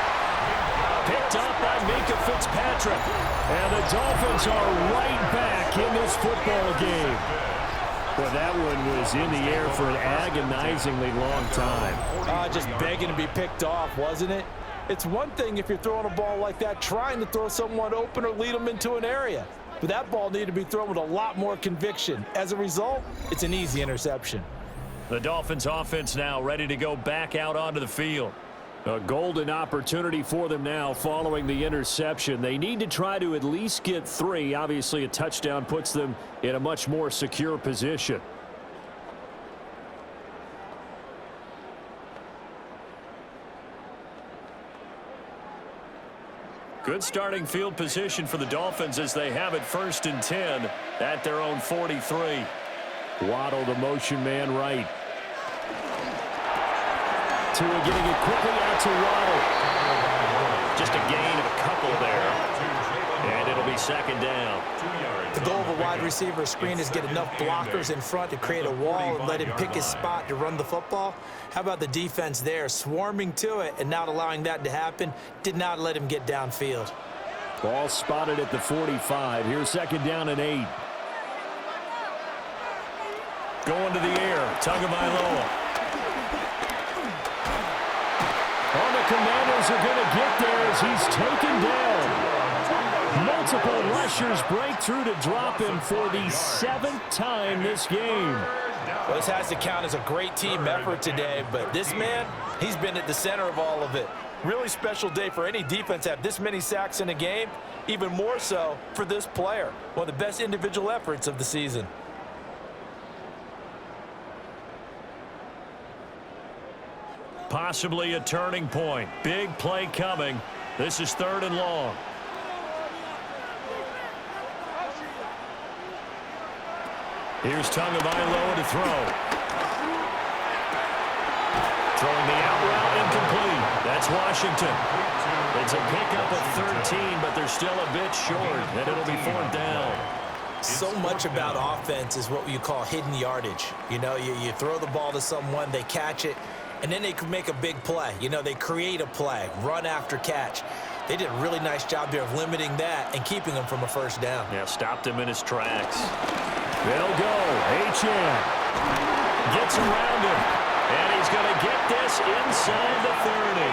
Picked up by Minka Fitzpatrick. And the Dolphins are right back in this football game. Well, that one was in the air for an agonizingly long time. Just begging to be picked off, wasn't it? It's one thing if you're throwing a ball like that, trying to throw someone open or lead them into an area. But that ball needed to be thrown with a lot more conviction. As a result, it's an easy interception. The Dolphins offense now ready to go back out onto the field. A golden opportunity for them now following the interception. They need to try to at least get 3. Obviously, a touchdown puts them in a much more secure position. Good starting field position for the Dolphins as they have it 1st and 10 at their own 43. Waddle, the motion man, right. Tua getting it quickly out to Waddle. Just a gain of a couple there. And it'll be 2nd down. The goal of a wide receiver screen is get enough blockers in front to create a wall and let him pick his spot to run the football. How about the defense there, swarming to it and not allowing that to happen, did not let him get downfield. Ball spotted at the 45. Here's 2nd down and 8. Going to the air, Tagovailoa. Oh, the Commanders are going to get there as he's taken down. Multiple rushers break through to drop him for the 7th time this game. Well, this has to count as a great team effort today, but this man, he's been at the center of all of it. Really special day for any defense to have this many sacks in a game, even more so for this player. One of the best individual efforts of the season. Possibly a turning point. Big play coming. This is 3rd and long. Here's Tagovailoa to throw. Throwing the out route incomplete. That's Washington. It's a pickup of 13, but they're still a bit short, and it'll be 4th down. So much about offense is what you call hidden yardage. You know, you throw the ball to someone, they catch it, and then they can make a big play. You know, they create a play, run after catch. They did a really nice job there of limiting that and keeping him from a 1st down. Yeah, stopped him in his tracks. They'll go. H.N. gets around him, and he's going to get this inside the 30.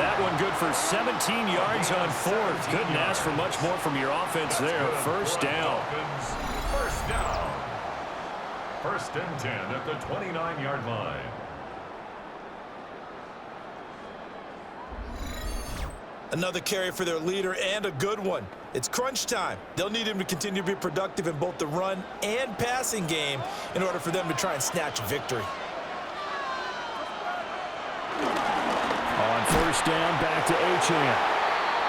That one good for 17 yards on 4th. Couldn't ask for much more from your offense there. 1st down. 1st down. 1st and 10 at the 29-yard line. Another carry for their leader, and a good one. It's crunch time. They'll need him to continue to be productive in both the run and passing game in order for them to try and snatch a victory. On 1st down, back to H.N.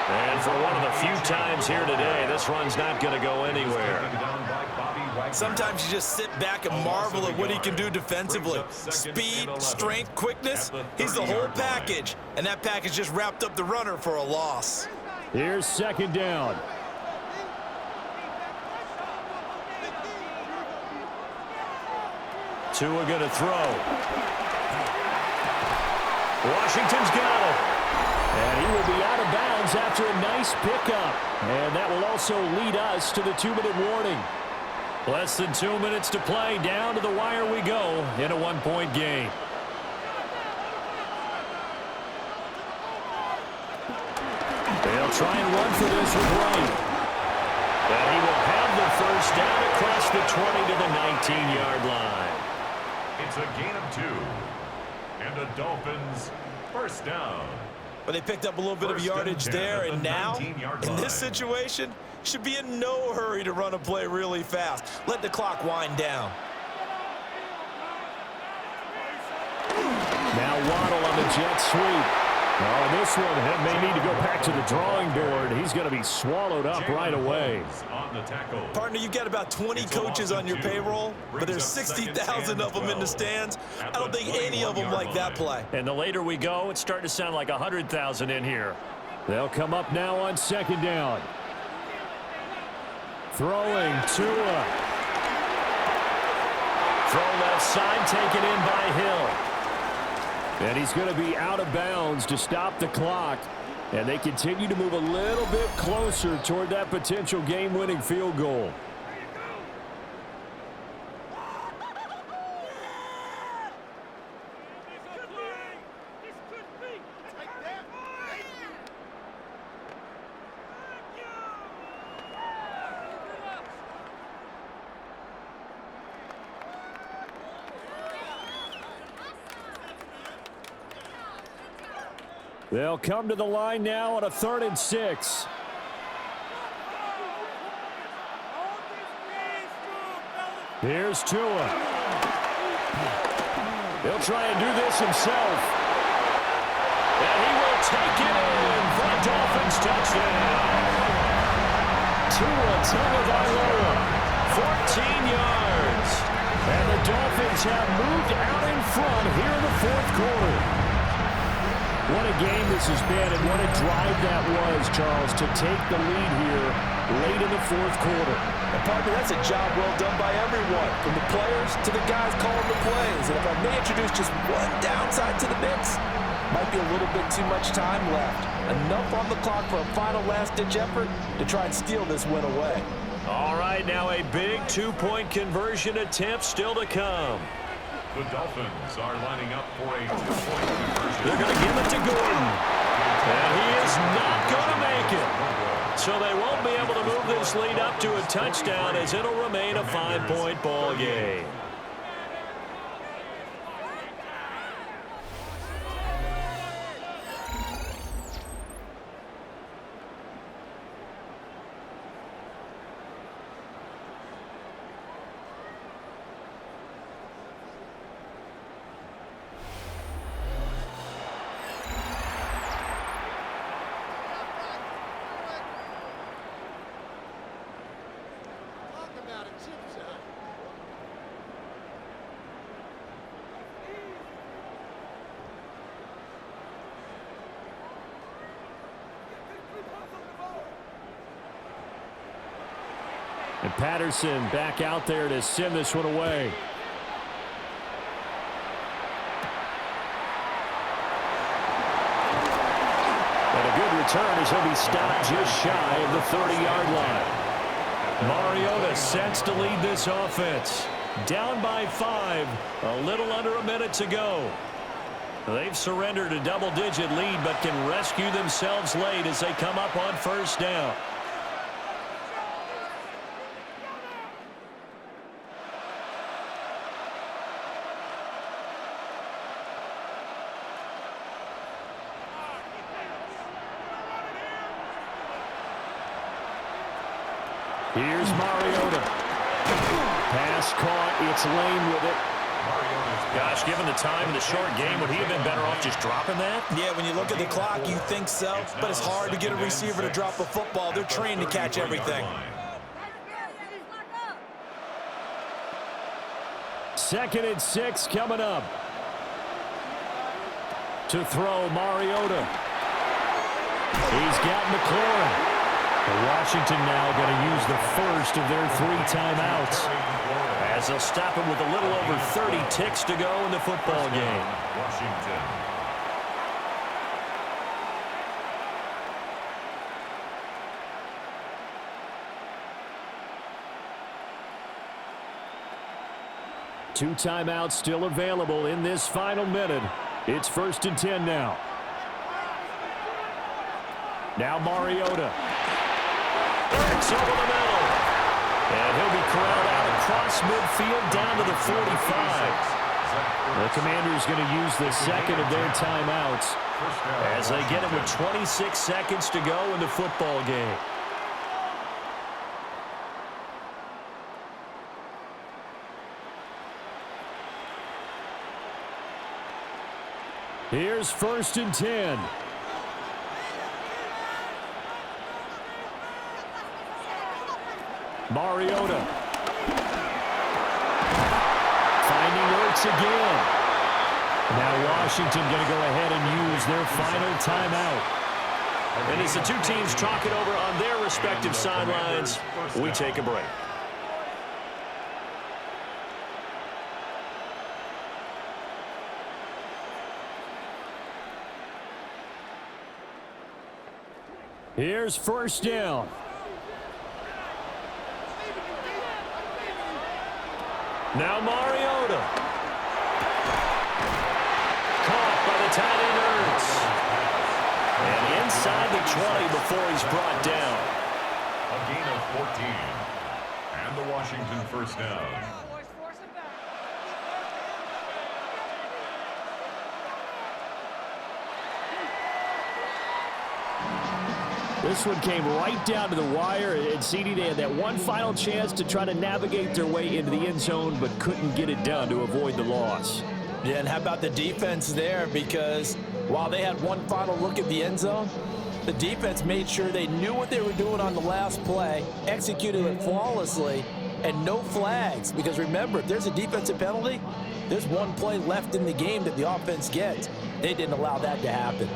And for one of the few times here today, this run's not going to go anywhere. Sometimes you just sit back and marvel at what he can do defensively. Speed, strength, quickness, he's the whole package. And that package just wrapped up the runner for a loss. Here's 2nd down. Tua going to throw. Washington's got it. And And he will be out of bounds after a nice pickup. And that will also lead us to the 2-minute warning. Less than 2 minutes to play. Down to the wire we go in a one-point game. They'll try and run for this with Wright. And he will have the first down across the 20 to the 19-yard line. It's a gain of 2. And the Dolphins first down. But they picked up a little bit of yardage there, and now, in this situation, should be in no hurry to run a play really fast. Let the clock wind down. Now Waddle on the jet sweep. Oh, this one may need to go back to the drawing board. He's going to be swallowed up right away. Partner, you've got about 20 coaches on your payroll, but there's 60,000 of them in the stands. I don't think any of them like that play. And the later we go, it's starting to sound like 100,000 in here. They'll come up now on second down. Throwing Tua. Throw left side, taken in by Hill. And he's going to be out of bounds to stop the clock. And they continue to move a little bit closer toward that potential game-winning field goal. They'll come to the line now on a 3rd and 6. Here's Tua. He'll try and do this himself. And he will take it in for a Dolphins touchdown. Tua Tagovailoa, 14 yards. And the Dolphins have moved out in front here in the 4th quarter. What a game this has been, and what a drive that was, Charles, to take the lead here late in the 4th quarter. And partner, that's a job well done by everyone, from the players to the guys calling the plays. And if I may introduce just one downside to the mix, might be a little bit too much time left. Enough on the clock for a final last-ditch effort to try and steal this win away. All right, now a big 2-point conversion attempt still to come. The Dolphins are lining up for a 2-point conversion. They're going to give it to Gordon. And he is not going to make it. So they won't be able to move this lead up to a touchdown, as it'll remain a 5-point ball game. And Patterson back out there to send this one away. And a good return as he'll be stopped just shy of the 30-yard line. Mariota sets to lead this offense. Down by 5, a little under a minute to go. They've surrendered a double-digit lead, but can rescue themselves late as they come up on 1st down. Here's Mariota. Pass caught. It's Lane with it. Gosh, given the time in the short game, would he have been better off just dropping that? Yeah, when you look at the clock, you think so, but it's hard to get a receiver to drop a football. They're trained to catch everything. 2nd and 6 coming up. To throw, Mariota. He's got McLaurin. Washington now going to use the first of their 3 timeouts, as they'll stop him with a little over 30 ticks to go in the football game. Washington. 2 timeouts still available in this final minute. It's 1st and 10 now. Now Mariota. Works over the middle. And he'll be corralled out across midfield down to the 45. The Commanders going to use the second of their timeouts as they get it with 26 seconds to go in the football game. Here's 1st and 10. Mariota. Finding Ertz again. Now Washington going to go ahead and use their final timeout. And as the two teams talk it over on their respective sidelines, we take a break. Here's 1st down. Now Mariota. Caught by the tight end Ertz. And inside the 20 before he's brought down. A gain of 14. And the Washington 1st down. This one came right down to the wire, and CD, they had that one final chance to try to navigate their way into the end zone, but couldn't get it done to avoid the loss. Yeah, and how about the defense there? Because while they had one final look at the end zone, the defense made sure they knew what they were doing on the last play, executed it flawlessly, and no flags. Because remember, if there's a defensive penalty, there's one play left in the game that the offense gets. They didn't allow that to happen.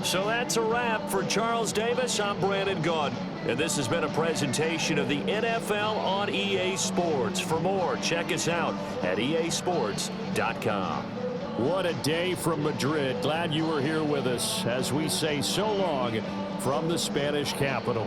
So that's a wrap for Charles Davis. I'm Brandon Gaudin, and this has been a presentation of the NFL on EA Sports. For more, check us out at easports.com. What a day from Madrid. Glad you were here with us as we say so long from the Spanish capital.